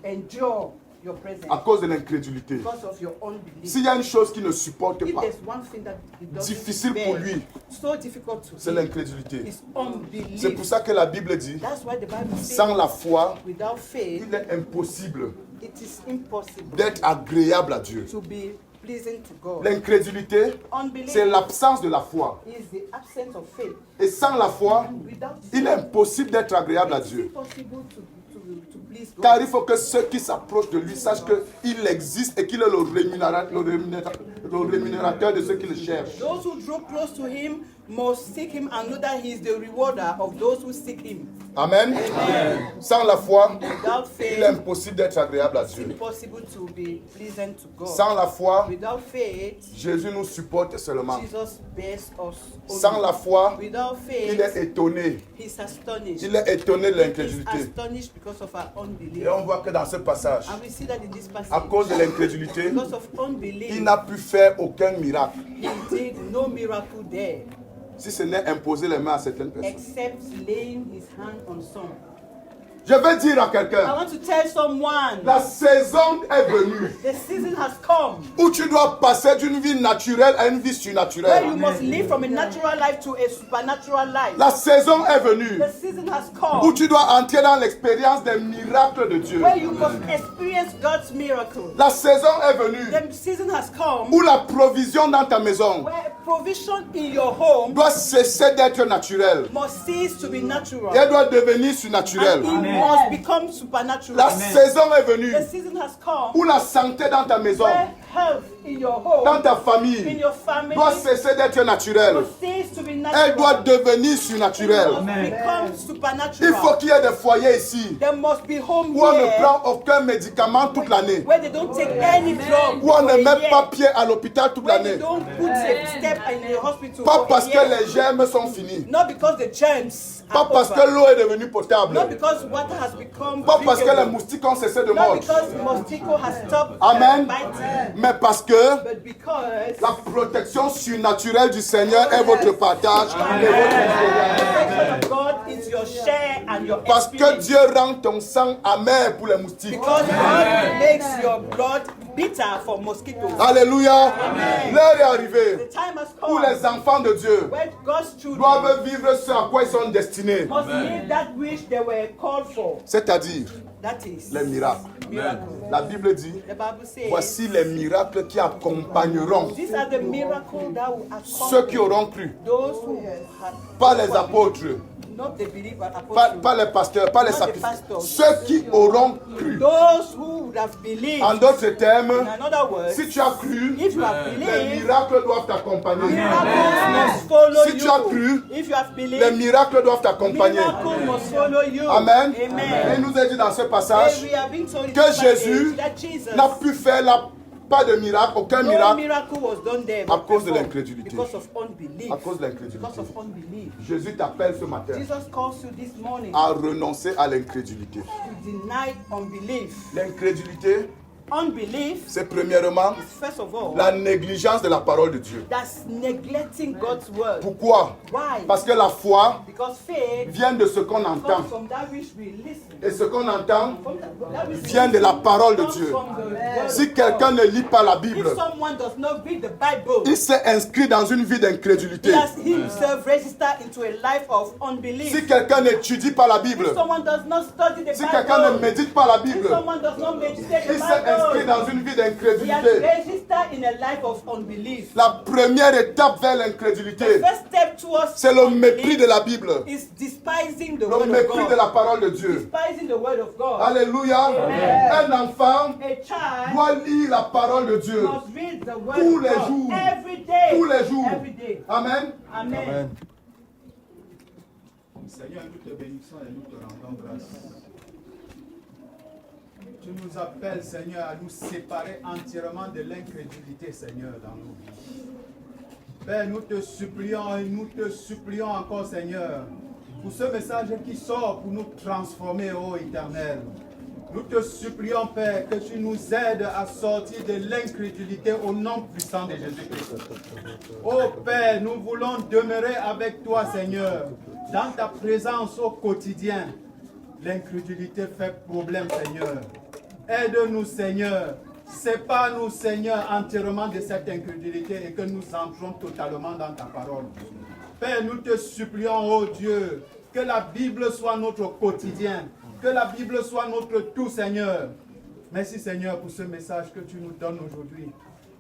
endure your presence à cause de l'incrédulité. because of your unbelief. S'il y a une chose qu'il ne supporte If pas, there's one thing that he doesn't difficile bear, pour lui, so difficult to c'est him, l'incrédulité. is unbelief. C'est pour ça que la Bible dit, That's why the Bible says, sans la foi, without faith, il est impossible it is impossible d'être agréable à Dieu. to be pleasing to God. L'incrédulité, Unbelief c'est l'absence de la foi. is the absence of faith. Et sans la foi, Without il est impossible d'être agréable à it's Dieu. impossible to please God. Car il faut que ceux qui s'approchent de lui sachent qu'il existe et qu'il est le rémunérateur de ceux qui le cherchent. Those who draw close to him must seek him and know that he is the rewarder of those who seek him. Amen. Sans la foi, Without il est faith, impossible d'être agréable à it's Dieu. impossible to be pleasing to God. Sans la foi, Without faith, Jésus nous supporte seulement. Jesus bears us. Sans la foi, Without il est faith, étonné. he's astonished. Il est étonné de He's l'incrédulité. astonished because of our unbelief. Et on voit que dans ce passage, And we see that in this à passage, cause de l'incrédulité, because of il unbelief, n'a pu faire aucun miracle. he did no miracle there Si ce n'est imposer les mains à certaines personnes. except laying his hand on some. Je vais dire à I quelqu'un, want to tell someone la saison est venue the season has come où tu dois passer d'une vie naturelle à une vie where you surnaturelle. must live from a natural life to a supernatural life. La saison est venue The season has où come tu dois entrer dans l'expérience des miracles de Dieu. where you must experience God's miracle. La saison est venue The season has come où la provision dans ta maison where provision in your home doit cesser d'être naturelle. must cease to be Et natural elle doit devenir and surnaturelle. it must become La supernatural. saison est venue The season has come où la santé dans ta maison, where health in your dans home, ta in famille, your family, doit cesser d'être naturelle. must cease to be Elle doit natural. devenir It surnaturelle. must become Il faut supernatural. qu'il y ait des foyers ici There must be home où on ne here prend aucun médicament toute l'année, where they don't take any drug où on for ne a met year, pas pied à l'hôpital toute where they l'année. don't put a step in a hospital Pas for parce a que year. les germes sont finis, Not because the germs pas are parce que over. l'eau est devenue potable, Not because water has become pas parce que les drinkable. moustiques ont cessé de Not mordre. because mosquito has stopped Amen. biting. Mais parce que But because la protection surnaturelle du Seigneur est votre partage et votre expérience. the protection of God is your share and your Parce que experience. Dieu rend ton sang amer pour les moustiques. Because God makes your blood bitter for mosquitoes. Alléluia. L'heure est The arrivée time has où come les enfants de Dieu when God's children doivent vivre ce à quoi ils sont destinés. must live that which they were called for. C'est-à-dire That is les miracles. miracle. La Bible dit, The Bible says, voici les miracles qui accompagneront these are the miracles that will ceux qui accompany auront cru. those who have Pas les apôtres, not the believer pas apostles, les pasteurs, pas les Not the sacrifiés. pastors. Ceux qui auront cru. those who would have believed. En d'autres termes, In another words, si tu as cru, if you have les believed, miracles doivent t'accompagner. miracles must follow Si tu as cru, you. If you have les believed, miracles doivent t'accompagner. miracles must follow you. Amen. Et Amen. il nous est dit dans ce passage And we have been told in que this Jésus passage that Jesus, n'a pu faire pas de miracle, aucun no miracle miracle was done there à cause de before l'incrédulité. because of unbelief. À cause de Because l'incrédulité. of unbelief. Jésus t'appelle ce matin Jesus calls you this morning à renoncer à l'incrédulité. to deny unbelief. L'incrédulité, Unbelief c'est premièrement is first of all la négligence de la parole de Dieu. that's neglecting God's word. Pourquoi? Why? Parce que la foi Because faith vient de ce qu'on entend. comes from that which we listen. Et ce qu'on entend From that which we vient de la parole de comes Dieu. from the word Si of quelqu'un God. ne lit pas la Bible, If someone does not read the Bible, il s'est inscrit dans une vie he d'incrédulité. has himself registered into a life of unbelief. Si quelqu'un n'étudie pas la Bible, If someone does not study the si quelqu'un ne Bible, médite pas la if Bible, someone does not meditate the il s'est inscrit Bible, dans une vie he has d'incrédulité. registered in a life of unbelief. La première étape vers The l'incrédulité, first step towards c'est le mépris unbelief de la Bible, is despising the le word of mépris de la God. parole de Dieu. Despising the word of God. Alléluia. Amen. Un enfant A child doit lire la parole de Dieu must read the word tous of les God jours. every day. tous les jours. Every day. Amen. Amen. Seigneur, nous te bénissons et nous te rendons grâce. Tu nous appelles, Seigneur, à nous séparer entièrement de l'incrédulité, Seigneur, dans nos vies. Père, nous te supplions et nous te supplions encore, Seigneur, pour ce message qui sort pour nous transformer, ô Éternel. Nous te supplions, Père, que tu nous aides à sortir de l'incrédulité au nom puissant de Jésus-Christ. Ô Père, nous voulons demeurer avec toi, Seigneur, dans ta présence au quotidien. L'incrédulité fait problème, Seigneur. Aide-nous, Seigneur. Sépare-nous, Seigneur, entièrement de cette incrédulité et que nous entrons totalement dans ta parole. Père, nous te supplions, ô Dieu, que la Bible soit notre quotidien. Que la Bible soit notre tout, Seigneur. Merci, Seigneur, pour ce message que tu nous donnes aujourd'hui,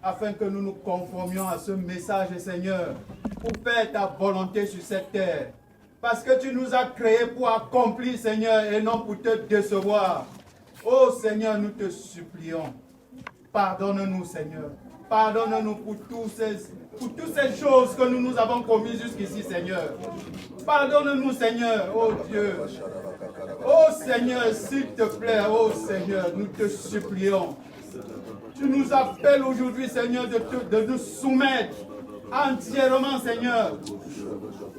afin que nous nous conformions à ce message, Seigneur, pour faire ta volonté sur cette terre. Parce que tu nous as créés pour accomplir, Seigneur, et non pour te décevoir. Oh, Seigneur, nous te supplions. Pardonne-nous, Seigneur. Pardonne-nous pour toutes ces choses que nous avons commises jusqu'ici, Seigneur. Pardonne-nous, Seigneur, oh Dieu. Oh Seigneur, s'il te plaît, oh Seigneur, nous te supplions. Tu nous appelles aujourd'hui, Seigneur, de nous soumettre entièrement, Seigneur.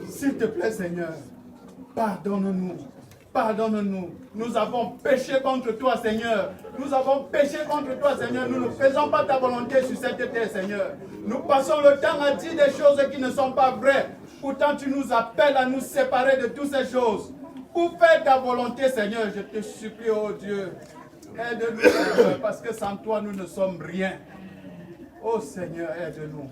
S'il te plaît, Seigneur, pardonne-nous. Pardonne-nous. Nous avons péché contre toi, Seigneur. Nous avons péché contre toi, Seigneur. Nous ne faisons pas ta volonté sur cette terre, Seigneur. Nous passons le temps à dire des choses qui ne sont pas vraies. Pourtant, tu nous appelles à nous séparer de toutes ces choses. Pour faire ta volonté, Seigneur, je te supplie, oh Dieu. Aide-nous, Seigneur, parce que sans toi, nous ne sommes rien. Oh Seigneur, aide-nous.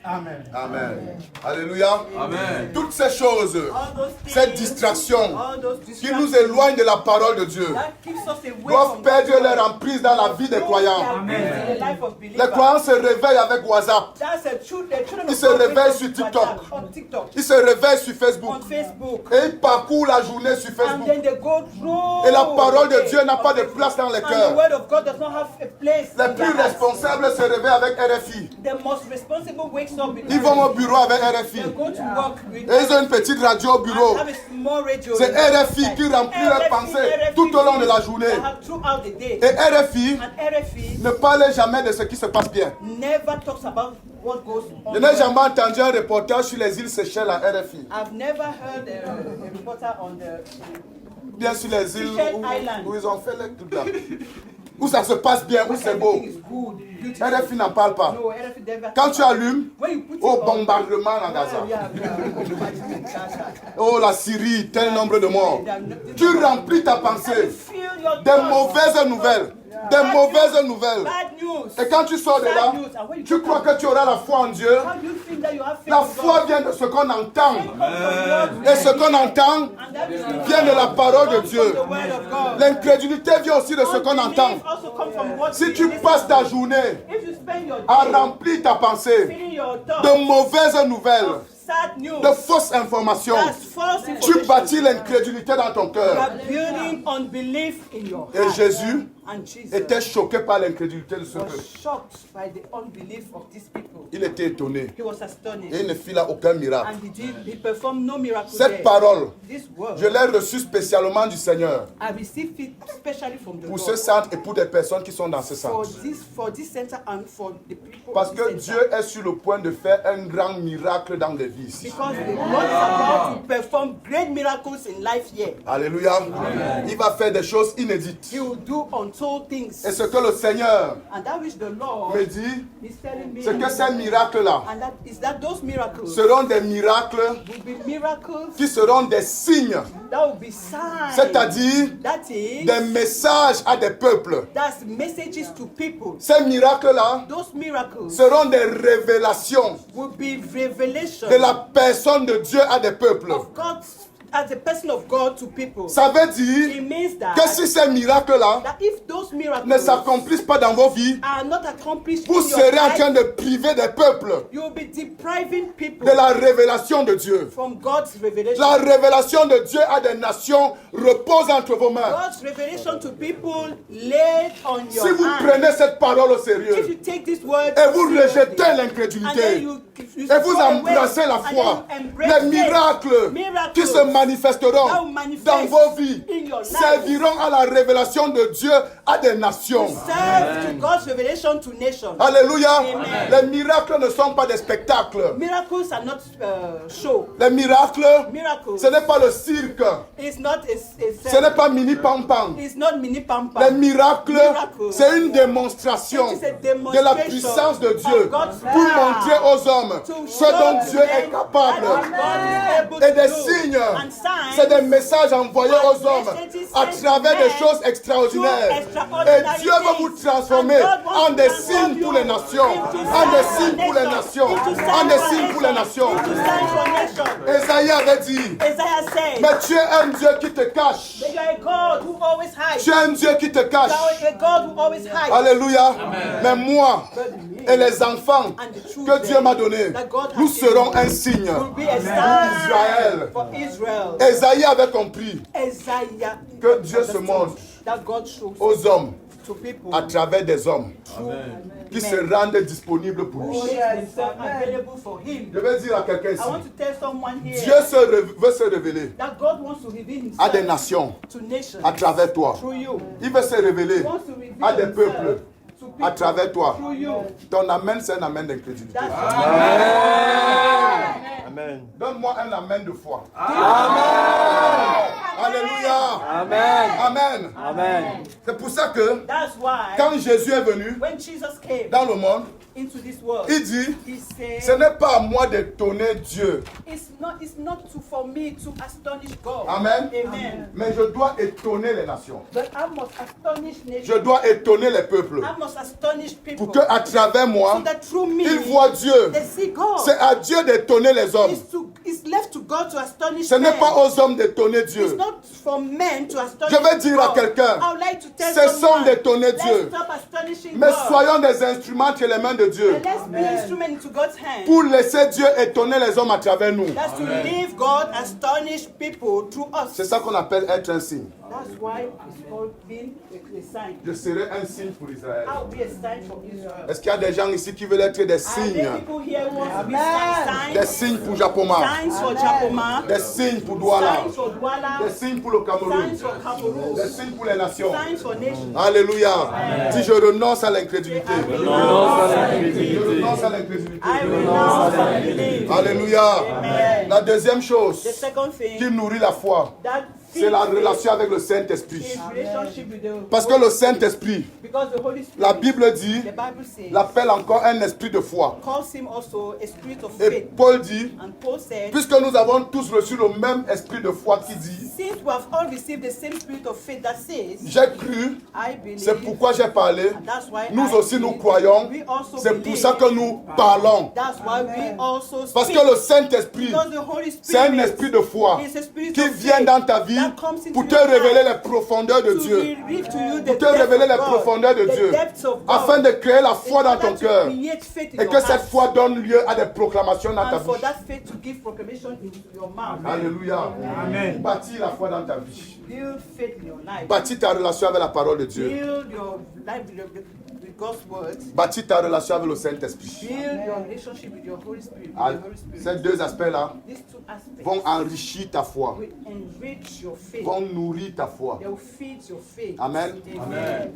Amen. Amen. Alléluia. Amen. Toutes ces choses, All those things, cette distraction all those qui distractions nous éloigne de la parole de Dieu, that keeps us away doivent from perdre God's leur word. emprise dans la vie des croyants. Amen. The life of Les believers. croyants se réveillent avec WhatsApp. That's the truth. The children Ils of se God réveillent wake sur up TikTok. on TikTok, Ils se réveillent sur Facebook. on Facebook, Et ils parcourent la journée sur and Facebook. then they go through. Et la parole de the Dieu n'a day pas of de Facebook. place dans les And the cœurs. word of God does not have a place. Les in plus their hearts. responsables se réveillent avec RFI. The most responsible wakes up with Ils vont au bureau avec RFI. They go to work with Et ils ont une petite radio au bureau. and have a small radio. C'est RFI qui remplit leurs pensées tout au long de la journée. They have throughout the day. Et RFI And RFE ne parle jamais de ce qui se passe bien. never talks about what goes on. Je n'ai jamais entendu un reportage sur les îles Seychelles à RFI. I've never heard a reporter on the Bien sur les îles Seychelles Island. où ils ont fait les trucs là. Où ça se passe bien, où c'est beau. everything is good, beautiful. RFI n'en parle pas. No, RFE never. Quand tu allumes, When you put it au on- bombardement en Gaza. Yeah. Oh la Syrie, tel nombre de morts. Tu remplis ta You pensée feel your des thoughts. mauvaises nouvelles. Des mauvaises nouvelles. Bad news. Et quand tu sors de là, tu crois que tu auras la foi en Dieu. How do you think that you have faith La in foi God? vient de ce qu'on entend. Faith comes from God's Et ce qu'on entend and that is vient de la parole de comes Dieu. from the word of God. L'incrédulité vient aussi de ce qu'on Unbelief entend. also comes from what Si we tu listen passes to. ta journée If you spend your à day remplir ta pensée feeling your thoughts de mauvaises nouvelles, of sad news, de fausses informations, that's false tu information. bâtis l'incrédulité dans ton You cœur. are building unbelief in your Et heart. Jésus And Jesus était choqué par l'incrédulité de ce was peuple. shocked by the unbelief of these people. Il était étonné. He was astonished. Et il ne fit là aucun miracle. And he performed no miracle Cette there. parole, This word, je l'ai reçue spécialement du Seigneur I received it specially from the pour Lord. ce centre et pour des personnes qui sont dans ce For centre. this center and for the people Parce of que this Dieu center. est sur le point de faire un grand miracle dans les vies. ici. Because the Lord is about to perform great miracles in life here. Alléluia. Il va faire des choses inédites. He will do untold things. Et ce que le Seigneur And that which the Lord me dit, is telling me, c'est que ces miracles-là and that is that those miracles seront des miracles will be miracles qui seront des signes, that will be signs. c'est-à-dire That is, des messages à des peuples. that's messages to people. Ces miracles-là Those miracles seront des révélations will be revelation de la personne de Dieu à des peuples. of God as a person of God to people. Ça veut dire It means that, que si ces miracles-là that if those miracles ne s'accomplissent pas dans vos vies, are not accomplished vous in your serez en life, train de priver des peuples you will be depriving people de la révélation de Dieu. from God's revelation. La révélation de Dieu à des nations repose entre vos mains. God's revelation to people laid on your Si vous hands. prenez cette parole au If sérieux you take this word et vous seriously, rejetez and then l'incrédulité you et vous throw away, embrassez la and foi, then you embrace les miracles miracles qui se manifesteront that will manifest dans vos vies in your life, serviront à la révélation de Dieu à des nations. serve to God's revelation to nations. Alléluia. Amen. Les miracles ne sont pas des spectacles. Miracles are not show. Les miracles, Miracles ce n'est pas le cirque. is not a Ce n'est pas mini pam pam. It's not mini pam Les pam. miracles, Miracles. c'est une démonstration It is a de demonstration la puissance de Dieu of God's pour power montrer aux hommes to ce dont show Dieu est them capable. that God is able Et to des do. signes, And signs c'est des messages envoyés and aux hommes messages à sent travers men des choses extraordinaires. through extraordinary Et Dieu va vous things. transformer And God wants en to des transform signes pour you les nations, into en des signs signes for pour les nations, nations, into en des signs for signes pour les nations. into signs for nations. Esaïe avait dit, Isaiah said, mais tu es un Dieu qui te cache. that you are a God who always hides. Tu es un Dieu qui te cache. You are a God who always hides. Alléluia. Mais moi et les enfants And the children que Dieu m'a donnés, that God has nous given serons me un signe will be a pour sign Israël. for Israel. Esaïe avait compris Isaiah que Dieu se understood montre that God shows aux hommes to people à travers des hommes through qui men se rendent disponibles pour who lui. make themselves available for him. Je vais dire à quelqu'un I ici, want to tell someone here Dieu veut se révéler that God wants to reveal à des himself nations to nations à travers toi. through you. Il veut se révéler He wants to reveal à des himself peuples to people à travers toi. through you. Ton amen, c'est un amen d'incrédulité. That's Amen. Donne-moi un amen de foi. Amen. Alléluia. Amen. Amen. Amen. C'est pour ça que That's why quand Jésus est venu when Jesus came dans le monde, into this world, il dit, he ce said, n'est pas à moi d'étonner Dieu, it's not for me to astonish God. Amen. Amen. mais je dois étonner les nations. But I must astonish Je nations. dois étonner les peuples I must astonish people. pour qu'à travers moi, So that through me, ils voient Dieu. they see God. C'est à Dieu d'étonner les hommes. It's left to God to astonish Ce n'est men. pas aux hommes d'étonner It's Dieu. not for men to astonish Je vais dire à God. quelqu'un, I would like to tell cessons someone, d'étonner let's Dieu. stop astonishing Mais God. soyons des instruments entre les mains de Dieu And let's be instrument into God's hand. pour laisser Dieu étonner les hommes à travers nous. That's to leave God astonish people through us. C'est ça qu'on appelle être un signe. That's why it's called being a sign. Je serai un signe pour Israël. I'll be a sign for Israel. Est-ce qu'il y a des gens ici qui veulent être des Are signes? there people here who want to be Des signs? signes pour Japoma, Signs for Japoma. des signes pour Douala, Signs for Douala. des signes pour le Cameroun, Signs for Cameroon. des signes pour les nations. Signs for nations. Alléluia. Dis je renonce à l'incrédulité. I renounce unbelief. Je renonce à l'incrédulité. I renounce unbelief. Alléluia. Amen. La deuxième The chose second qui thing nourrit la foi, that c'est la feeds relation avec le Saint-Esprit. is relationship with the Parce que le Saint-Esprit, because the Holy Spirit, la Bible dit, the Bible says, l'appelle encore un esprit de foi. calls him also a spirit of Et faith. Paul dit, And Paul said, puisque nous avons tous reçu le même esprit de foi qui dit, since we have all received the same spirit of faith that says, j'ai cru, I believe, c'est pourquoi j'ai parlé, and that's why nous I aussi nous believe, croyons, we also c'est pour believe, ça que nous parlons. that's why we also Parce speak. que le Saint-Esprit, Because the Holy c'est un Spirit esprit de foi is a spirit qui of vient faith dans ta vie that comes into pour te your révéler life les profondeurs de to Dieu, reveal to you the pour te depths révéler of les God, profondeurs de the Dieu, depths of God, afin de créer la foi in dans order ton to cœur create faith in et your que cette heart, foi donne lieu à des proclamations dans ta and for bouche. that faith to give proclamation in your mouth. Alléluia. Amen. Bâtis la foi dans ta vie. Build faith in your life. Bâtis ta relation avec la parole de Dieu. Build your life with God's word. Bâtis ta relation avec le Saint-Esprit. Build your relationship with your Holy Spirit. Ah, With the Holy Spirit. ces deux aspects-là These two aspects vont enrichir ta foi, will enrich your faith. vont nourrir ta foi. They will feed your faith. Amen. Amen.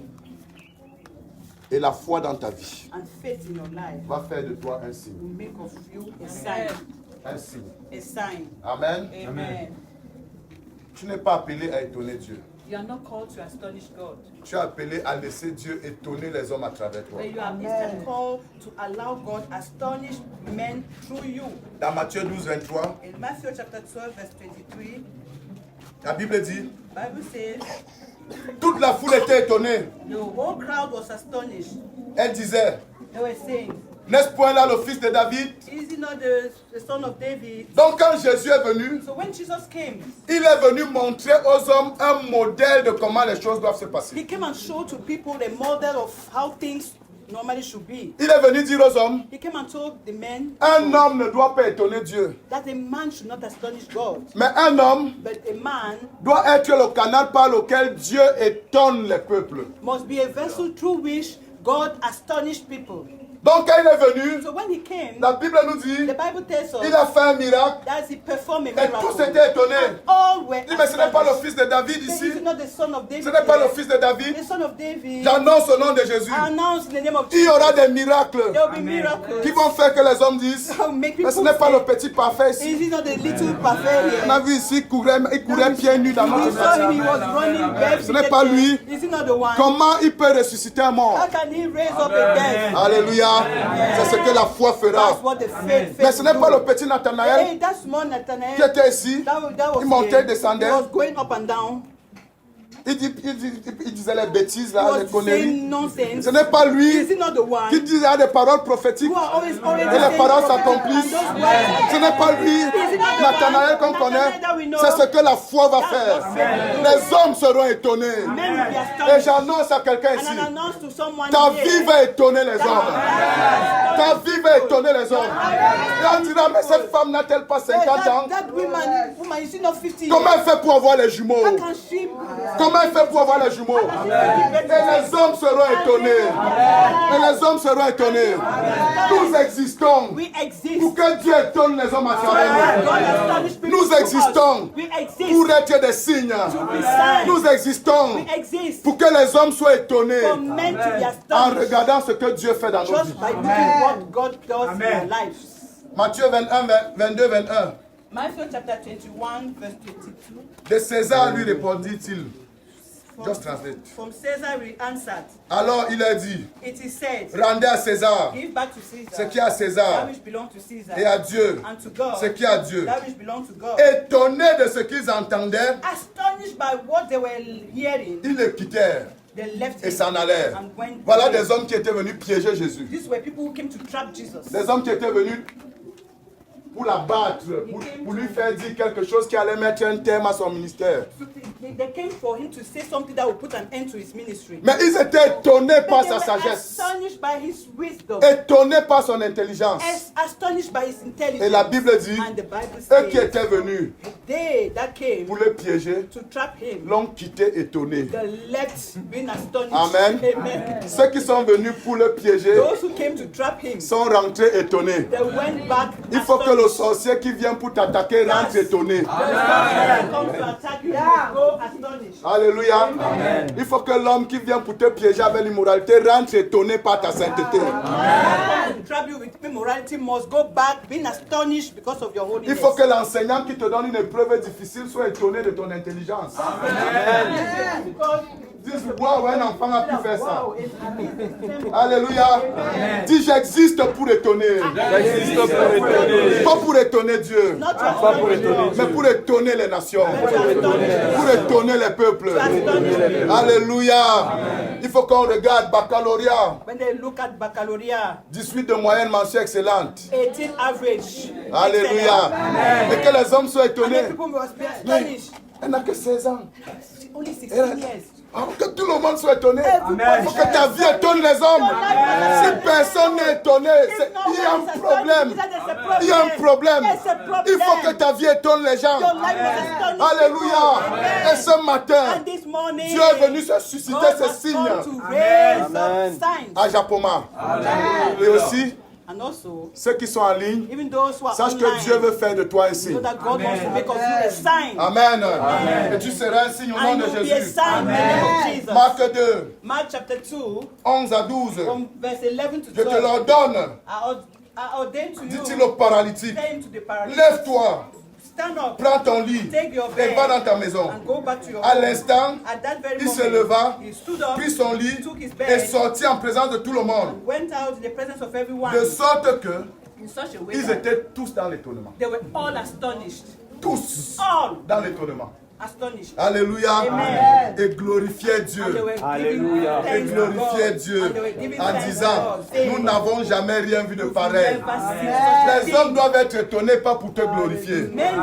Et la foi dans ta vie And faith in your life va faire de toi un signe. will make of you a sign. Un signe. A sign. Amen. Amen. Tu n'es pas appelé à étonner Dieu. You are not called to astonish God. Tu es appelé à laisser Dieu étonner les hommes à travers toi. But you are instead called to allow God astonish men through you. Dans Matthieu 12, 23, In Matthew chapter 12, verse 23, la Bible dit, Bible says, toute la foule était étonnée. the whole crowd was astonished. Elle disait, They were saying, n'est-ce point là le fils de David? is he not the son of David? Donc quand Jésus est venu, So when Jesus came, il est venu montrer aux hommes un modèle de comment les choses doivent se passer. he came and showed to people the model of how things normally should be. Il est venu dire aux hommes, He came and told the men un homme ne doit pas étonner Dieu. that a man should not astonish God, Mais un homme but a man doit être le canal par lequel Dieu étonne les peuples. must be a vessel through which God astonished people. Donc quand il est venu, So when he came, la Bible nous dit, the Bible tells us il a fait un miracle that he performed a et miracle. tous étaient étonnés. And all were Il dit, mais ce n'est pas le astonished. fils de David Say, ici. is it not the son of David? Ce n'est pas le here? fils de David. The son of David. J'annonce au nom de Jésus. Announce in the name of Il y Jesus. aura des miracles There will be miracles. qui vont faire que les hommes disent, That will make mais ce people n'est pas say, le petit parfait ici. is it not the little parfait On a here? vu ici, il courait pieds nus dans We notre saw him, he maison. was running barefoot. Ce n'est pas lui. Is it not the one? Comment il peut ressusciter un How mort? can he raise up a dead? Alléluia. C'est ce que la foi That's fera. what the faith Mais ce n'est do. pas le petit Nathanaël Hey, that small Nathanael qui était ici. that was Il montait, here. descendait. He was going up and down. Il disait les bêtises, He là, was les conneries. saying nonsense. Ce n'est pas Is lui it not the one qui disait des paroles prophétiques. who are always Et les paroles s'accomplissent. Ce n'est pas lui, Nathanaël qu'on connaît. C'est ce que la foi va faire. Les hommes seront étonnés. Et j'annonce à quelqu'un And ici, I announce to someone ta here, vie va étonner les hommes. Ta vie va étonner les hommes. Et on dira, mais cette femme n'a-t-elle pas 50 ans? that woman, is she not 50 years? Comment elle fait pour avoir les jumeaux? How can she? Comment elle fait pour avoir les jumeaux? Et les hommes seront étonnés. Et les hommes seront étonnés. Nous existons We exist. pour que Dieu étonne les hommes à travers God astonished people nous. Nous to us. existons We exist. pour être des signes. Nous existons We exist. pour que les hommes soient étonnés For men to be en astonished. regardant ce que Dieu fait dans nos Just vies. by looking what God does in our lives. Matthieu 21, 22, 21. Matthew chapter 21, verse 22. De César lui répondit-il. Just translate. From Caesar we answered. Alors il a dit, It is said, rendez à César give back to Caesar ce qui est à that César which belongs to Caesar, et à Dieu and to God ce qui est à Dieu. that which belongs to God. Étonnés de ce qu'ils entendaient, Astonished by what they were hearing, ils le quittèrent they left et him s'en allèrent. and went Voilà away. des hommes qui étaient venus piéger Jésus. These were people who came to trap Jesus. Des hommes qui étaient venus pour l'abattre, pour lui faire dire quelque chose qui allait mettre un terme à son ministère. So they came for him to say something that would put an end to his ministry. Mais ils étaient étonnés But par they sa were sagesse, astonished by his wisdom, étonnés par son intelligence. astonished by his intelligence. Et la Bible dit, And the Bible eux qui says, étaient venus they that came pour le piéger to trap him, l'ont quitté étonné. they left being astonished. Amen. Amen. Ceux qui sont venus pour le piéger Those who came to trap him, sont rentrés étonnés. they went back. Il faut que le astonished. sorcier qui vient pour t'attaquer rentre étonné. The sorcerer comes to attack you, go astonished. Alléluia. Il faut que l'homme qui vient pour te piéger avec l'immoralité rentre étonné par ta sainteté. To trap you with immorality must go back being astonished because of your holiness. Il faut que l'enseignant qui te donne une épreuve difficile soit étonné de ton intelligence. Dis, wow, un enfant a pu faire ça. Alléluia. Dis, j'existe pour étonner. J'existe pour étonner. Pas pour étonner Dieu, Pas pour étonner mais pour étonner les nations. Pour étonner les peuples. Alléluia. Il faut qu'on regarde baccalauréat. When they look at baccalaureate, 18 de moyenne mention excellente. 18 average. Alléluia. Et que les hommes soient And étonnés. the people must be astonished. Elle n'a que 16 ans. Only 16 Elle- years. Que tout le monde soit étonné. Amen. Il faut que ta vie étonne les hommes. Si personne n'est étonné, il y a un problème. Il y a un problème. Il faut que ta vie étonne les gens. Your life must astonish Alléluia. Et ce matin, And this morning, Dieu est venu se susciter God ces has come signes to raise Amen. up signs. à Japoma. Et aussi, And also, ceux qui sont en ligne, even those who are sache online, que Dieu veut faire de toi un signe. so that God wants to make us a sign. Amen. Et tu seras un signe au nom And de you will be a Jésus. sign in the name of Jesus. Marc 2, Mark chapter 2, 11 à 12. from verse 11 to Je te 12. l'ordonne. I are ordained to you. Dit-il au paralytique, Say to the paralytic, lève-toi, stand up, prends ton lit take your et bed, va dans ta maison. and go back to your À home. l'instant, At that very il moment, se leva, he stood up, prit son lit took his et bed, sortit en présence de tout le monde. went out in the presence of everyone. De sorte que In such a way ils that étaient tous dans l'étonnement. they were all astonished. Tous All dans l'étonnement. astonished. Alléluia. Amen. Et glorifiaient And they Dieu. were Alléluia. giving Et thanks to glorifiaient God. Dieu And they were giving en thanks to disant, God, saying, nous n'avons jamais rien vu de "We've pareil. never seen such a Les hommes thing." doivent être étonnés, pas pour te glorifier. Men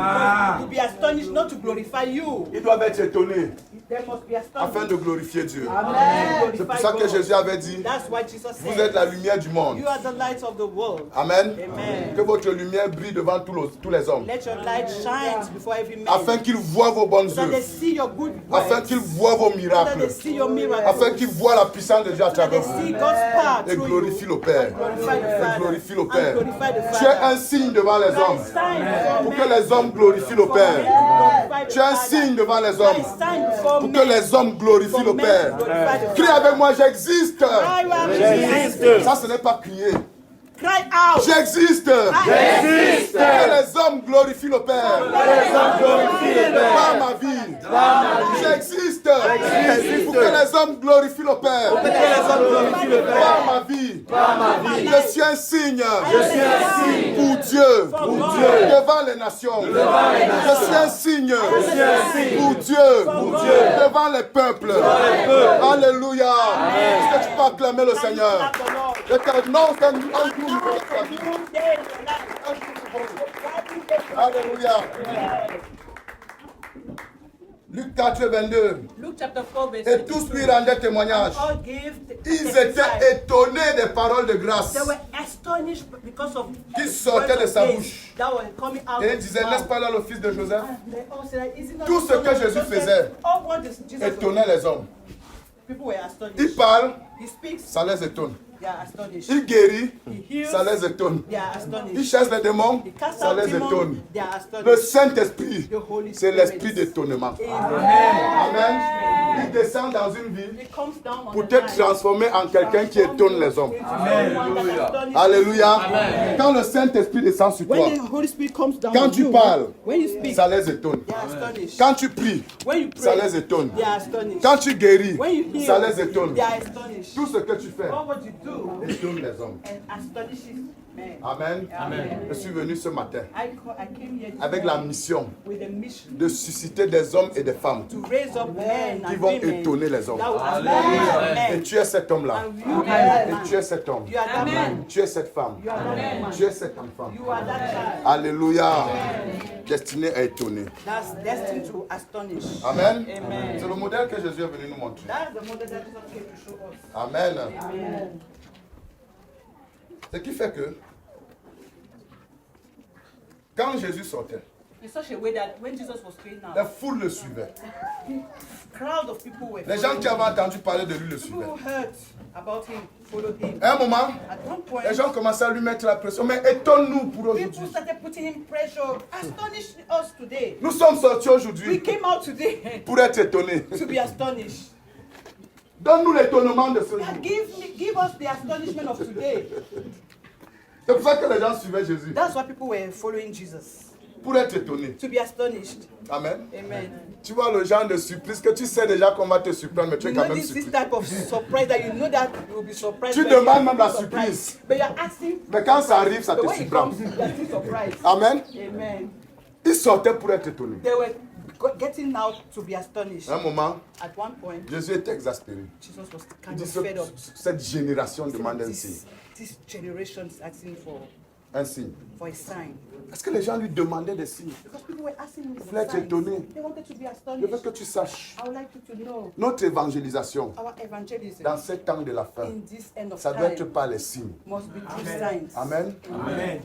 will be astonished not to glorify you. Ils doivent être étonnés They must be afin astonished. de glorifier Dieu. Amen. C'est pour ça que Jésus avait dit, That's why Jesus vous said, êtes la lumière du monde. you are the light of the world. Amen. Amen. Que votre lumière brille devant tous les hommes. Let your light shine before every man. Afin qu'ils voient vos bonnes So that they œuvres. see your good works. Afin qu'ils voient vos So that miracles. they see your miracles. Afin qu'ils voient la puissance de Dieu à So that they travers see vous. God's power Et through glorifie you. le Père. And glorify the Et Father. glorifie le And Père. glorify the Tu es Father. un signe devant les You are hommes. a sign before Pour men. que les hommes glorifient le For men to Père. glorify the Tu es un Father. signe devant les You are hommes. a sign before Pour men. que les hommes glorifient For le men Père. to glorify the Crie Father. avec moi, j'existe. Cry out. J'existe. Ça, ce n'est pas crier. Cry out. J'existe. J'existe. Que les hommes glorifient le Père. Les hommes glorifient le Père. Par ma vie. J'existe. Pour que les hommes glorifient le Père. Que les hommes glorifient le Père. Par ma vie. Par ma vie. Je suis un signe. Je suis un signe Pour Dieu. pour Dieu. Devant les nations. Devant les nations. Je suis un signe. Je suis un signe Pour Dieu. pour Dieu. Devant les peuples. les peuples. Alléluia. Est-ce que tu peux acclamer le Seigneur? Je t'annonce un jour nouveau dans ta vie. Alléluia. Luc 4, 22. Luke chapter 4 verse Et tous lui rendaient témoignage. all gave Ils testified. étaient étonnés des paroles de grâce. They were astonished because of Qui sortait de sa bouche. that were coming out Et of ils his disaient, mouth. n'est-ce pas là le fils de Joseph? They all said, "Is it not Tout the ce son que of Jésus Joseph?" faisait All what Jesus étonnait les hommes. People were astonished. Il parle, He speaks, ça les étonne. they are astonished. Il guérit, He heals, ça les étonne. they are Il astonished. chasse les démons, He casts ça out les demons, étonne. they are Le astonished. Saint-Esprit, The Holy c'est Spirit. l'esprit d'étonnement. Amen. Amen. Il descend dans une ville He comes down on pour the te night. transformer en quelqu'un qui étonne les hommes. Amen. Alléluia. Quand le Saint-Esprit descend sur toi, When the Holy Spirit comes down quand on tu you, parles, when you speak, ça les étonne. they are astonished. Quand tu pries, When you ça pray, les étonne. they are astonished. Quand tu guéris, When you heal, ça les étonne. they are astonished. Tout ce que tu fais All what you do étonne les hommes. astonishes men. Amen. Amen. Je suis venu ce matin I came here avec la mission with a mission de susciter des hommes et des femmes to raise up men qui and vont women étonner les hommes. that will astonish Et men. tu es cet homme-là. And you are that Et man. tu es cet homme. You are that man. Tu es cette femme. You are that woman. Tu es cet enfant. You are that child. Alléluia. Destiné à étonner. That's destined to astonish. Amen. Amen. C'est le modèle que Jésus est venu nous montrer. That's the model that Jesus came to show us. Amen. Amen. Ce qui fait que quand Jésus sortait, In such a way that when Jesus was going les out, foules le suivaient. crowd of people were Les gens qui following avaient entendu parler de lui le him. suivaient. People who heard about him followed him. À un moment, At one point, les gens commençaient à lui mettre la pression. Mais étonne-nous pour people aujourd'hui. started putting him pressure. Astonish us today. Nous sommes sortis We aujourd'hui came out today pour être étonnés. to be astonished. Donne-nous l'étonnement de ce jour. God, give us the astonishment of today. C'est pour ça que les gens suivaient Jésus. That's why people were following Jesus. Pour être étonnés. To be astonished. Amen. Amen. Tu vois le genre de surprise que tu sais déjà qu'on va te surprendre, mais tu You es quand know même this surpris. type of surprise that you know that you will be surprised. Tu when you demandes are même la surprised. surprise. But you're asking. Mais quand ça arrive, ça But te when it surprend. comes, you're still surprised. Amen. Amen. Ils sortaient pour être étonnés. They were getting out to be astonished. À un moment, At one point, Jésus était exaspéré. Jesus was Il kind dit, of fed up. cette génération demande un signe. This generation is asking Un signe. for a sign. Est-ce que les gens lui demandaient des signes? Because people were asking him voulaient for être signs. étonnés. They wanted to be Je veux astonished. que tu saches, I would like you to know notre évangélisation, our evangelism dans ce temps de la fin, in this end of ça doit être time par les signes. must be through signs. Amen. Amen.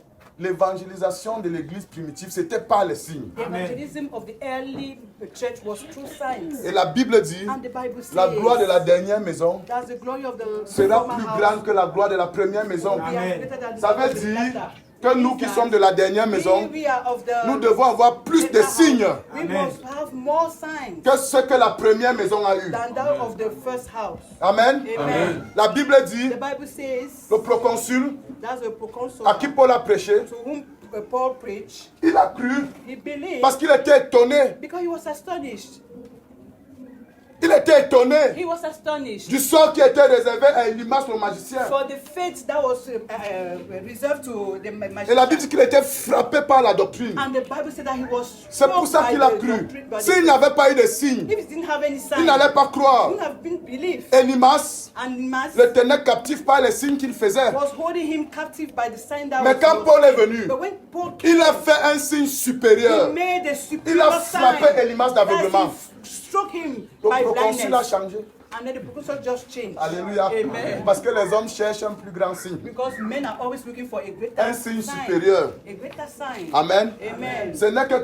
L'évangélisation de l'église primitive, c'était par les signes. The evangelism of the early church was through signs. Et la Bible dit, And the Bible says la gloire de la dernière maison that's the glory of the sera former plus house grande que la gloire de la première maison. will be Amen. greater than the Ça glory veut of the dire latter. que nous qui sommes de la dernière maison, We are of the nous devons avoir plus de latter house. signes We Amen. must have more signs que ce que la première maison a eu. than that of the first house. Amen. Amen. La Bible dit, The Bible says le proconsul That's the proconsul à qui Paul a prêché, to whom Paul preached. il a cru He believed parce qu'il était étonné. because he was astonished. Il était étonné He was astonished du sort qui était réservé à Elimas le magicien. for the fate that was reserved to the Et la magician. Bible dit qu'il était frappé par la doctrine. And the Bible said that he was C'est pour struck ça by qu'il a the cru. doctrine, by the S'il n'avait pas eu de signes, if he didn't have any il sign, n'allait pas he croire. wouldn't have been believed. Elimas And Mass le tenait captif par les signes qu'il faisait. was holding him captive by the sign that Mais was quand Paul est venu, but when Paul came, il a fait un signe he supérieur. made a Il superior a sign. frappé Elimas d'aveuglement. That struck him Le by proconsul a blindness. changé. And then the proconsul just changed. Alléluia. Amen. Parce que les hommes cherchent un plus grand signe. Because men are always looking for a greater Un signe sign. supérieur. A greater sign. Amen. Amen. Ce n'est que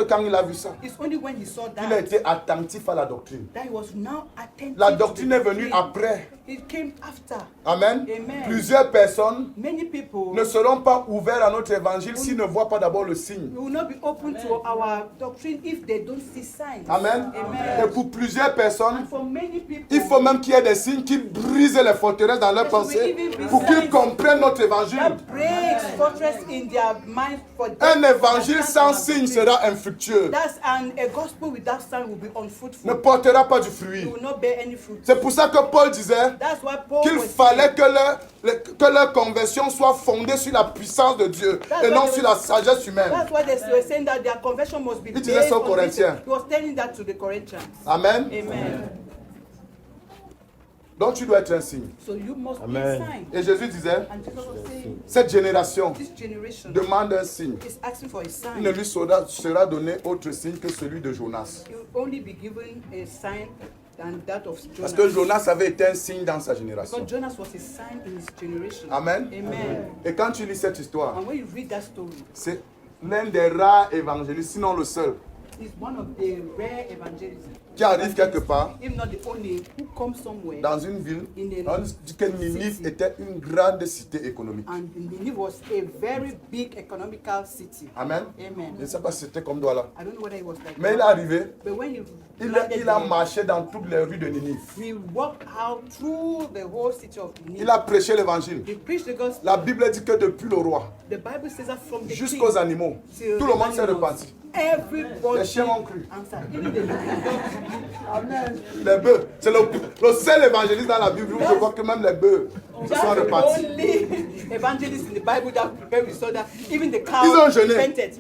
quand il a vu ça, It's only when he saw il a that été attentif à la doctrine. that he was now attentive. La to doctrine the est venue doctrine. après. It came after. Amen. Amen. Plusieurs personnes Many people ne seront pas ouverts à notre évangile s'ils ne voient pas d'abord le signe. will not be open to our doctrine if they don't see signs. Amen. Amen. Et pour plusieurs personnes, And for many people, il faut même qu'il y ait des signes qui brisent les forteresses dans leur pensée pour qu'ils comprennent notre évangile. that breaks fortress in their mind for them. Un évangile sans signe sera infructueux, That's a gospel without sign will be unfruitful. ne portera pas du fruit. It will not bear any fruit. C'est pour ça que Paul disait That's why Paul qu'il was fallait saying, que leur conversion soit fondée sur la puissance de Dieu et non sur la sagesse humaine. that's why they were saying that their conversion must be Il disait based ça aux on Corinthiens. this. He was telling that to the Corinthians. Amen. Amen. Donc tu dois être un signe. So you must Amen. be a sign. Et Jésus disait, And Jesus was saying, cette génération this generation demande un signe. is asking for a Il ne sign. lui sera donné autre signe que celui de Jonas. He will only be given a sign than that of Jonas. Parce que Jonas avait été un signe dans sa génération. Because Jonas was a sign in his generation. Amen. Amen. Et quand tu lis cette histoire, And when you read that story, c'est l'un des rares évangélistes, sinon le seul, it's one of the rare evangelists, qui arrive quelque part if not the only, who comes somewhere. dans une ville. In On dit que Ninive était une grande cité économique. And Nineveh was a very big economical city. Amen. Amen. Je ne sais pas si c'était comme Douala. I don't know whether it was like Mais il est that. arrivé, But when he il landed a there, marché dans toutes les rues de Ninive. he walked out through the whole city of Il Nineveh. a prêché l'évangile. He preached the gospel. La Bible dit que depuis le roi The Bible says that from the jusqu'aux king animaux, till tout le the monde s'est animals, repenti. everybody Les chiens ont cru. answered. Even the Amen. Les bœufs. C'est le seul évangéliste dans la Bible où je vois que même les bœufs se sont That's the repentis. only evangelist in the Bible that where we saw that even the cows Ils ont jeûné. repented.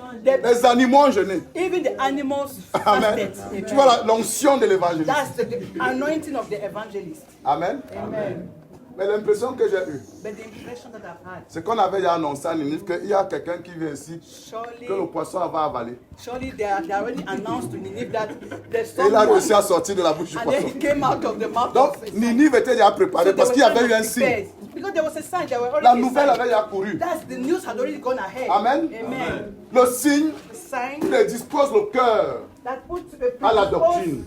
Les animaux ont jeûné. Even the animals Amen. fasted. Tu vois l'onction de l'évangéliste. That's the anointing of the evangelist. Amen. Amen. Mais l'impression que j'ai eue, But the impression that I've had, c'est qu'on avait déjà annoncé à Ninive qu'il y a quelqu'un qui vient ici, que le surely, poisson va avaler. surely they already announced to Nineveh that there's Et il a réussi someone, à sortir de la bouche du and then poisson. he came out of the mouth Donc, of a Ninive était déjà préparé parce qu'il y avait eu un signe. Because there was a sign, there were La already nouvelle a avait sign. déjà couru. That's the news had already gone ahead. Amen. Amen. Le signe The sign prédispose le cœur. that puts À la doctrine,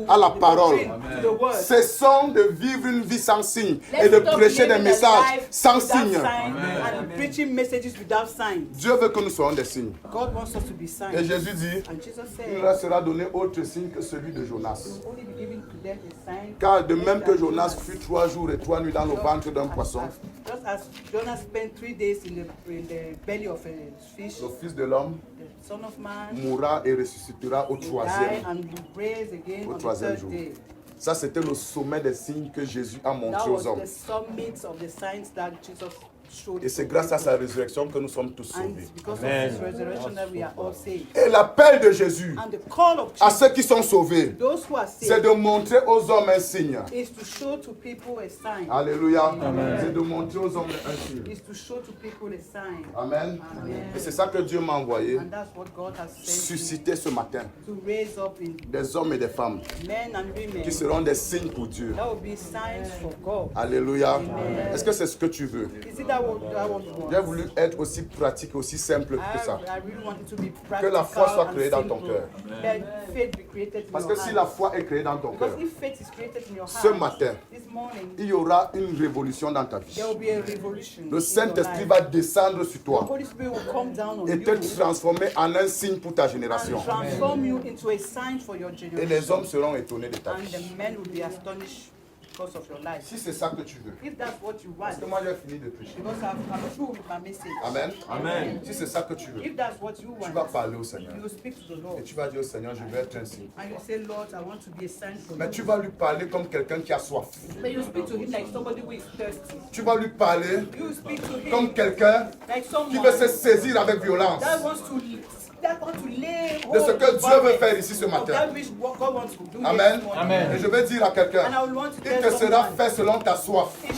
à la parole. to the word. Cessons de vivre une vie sans signe et Let's de stop prêcher des living a messages life sans without signe. sign and preaching messages without signs. Dieu veut que nous soyons des signes. God wants us to be Et signs. Jésus dit, And Jesus il said, leur sera donné autre signe que celui de Jonas. will only be given to them a sign. Car de même que Jonas fut 3 jours et 3 nuits dans le ventre d'un poisson, Just as Jonas spent 3 days in the belly of a fish, le Fils de l'homme the Son of Man mourra et ressuscitera au will die troisième. and will raise again Au on the troisième third jour. day. Ça, c'était le sommet des signes que Jésus a That montré aux was hommes. the summit of the signs that Jesus showed. Et c'est to grâce à people. sa résurrection que nous sommes tous And sauvés. it's because Amen. of his resurrection that we are all saved. Et l'appel de Jésus And the call of à Jesus, ceux qui sont sauvés, those who are c'est saved, de montrer aux hommes un signe. is to show to people a sign. Alléluia. C'est de montrer aux hommes un signe. Is to show to people a sign. Amen. Amen. Et c'est ça que Dieu m'a envoyé, And that's what God has sent susciter ce matin to raise up in des hommes et des femmes men and women. qui seront des signes pour Dieu. That will be signs for God. Alléluia. Amen. Est-ce que c'est ce que tu veux? Is it that what you want? J'ai voulu être aussi pratique et aussi simple que ça. I really want it to be practical. Que la foi soit and créée dans ton simple. cœur. Let faith be created in Parce your que si heart. la foi est créée dans ton cœur, Because if faith is created in your ce heart, matin, this morning, il y aura une révolution dans ta vie. there will be a revolution. Le in Saint-Esprit your va life. descendre sur The toi Holy Spirit will come down on et you te transformer en un signe pour ta and génération. transform you into a sign for your Et generation. les hommes seront étonnés de ta And vie. the men will be astonished because of your life. Si c'est ça que tu veux. If that's what you want, Parce que moi j'ai fini de prêcher. because I'm through with my message. Amen. Amen. Si c'est ça que tu veux, If that's what you tu want, vas parler au Seigneur. you speak to the Et Lord. tu vas dire au Seigneur, je vais être un signe. And you say, Lord, I want to be a sign for Mais you. tu vas lui parler comme quelqu'un qui a soif. But you speak to him like somebody who is thirsty. Tu vas lui parler You speak to him comme quelqu'un like qui someone veut se saisir avec violence that wants to lay de ce hold que of Dieu veut violence faire ici ce of matin. that which God wants to do Amen. this morning. Et je vais dire à quelqu'un, And I will want to il tell te sera someone, fait selon ta soif. it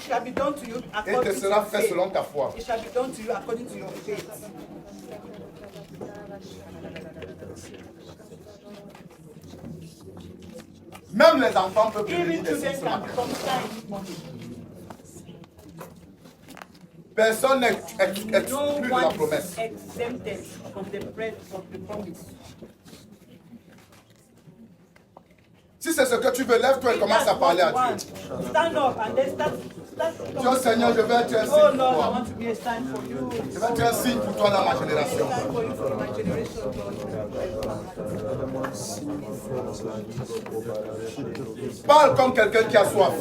shall be done to you Il according te to sera your fait faith. selon ta foi. It shall be done to you according to your faith. Même les enfants peuvent devenir Even des signes children ce can matin. become signs this morning. Personne n'est No exclu de la one promesse. is exempted from the bread of the promise. Si c'est ce que tu veux, lève-toi et If commence that's à parler à what you Dieu. want, stand up and then start Dis au Seigneur, je vais être un oh signe pour Lord, I toi. want to be a sign for you. Je vais être un signe pour toi dans ma génération. Sign for you for my generation, Lord. Parle comme quelqu'un qui a soif.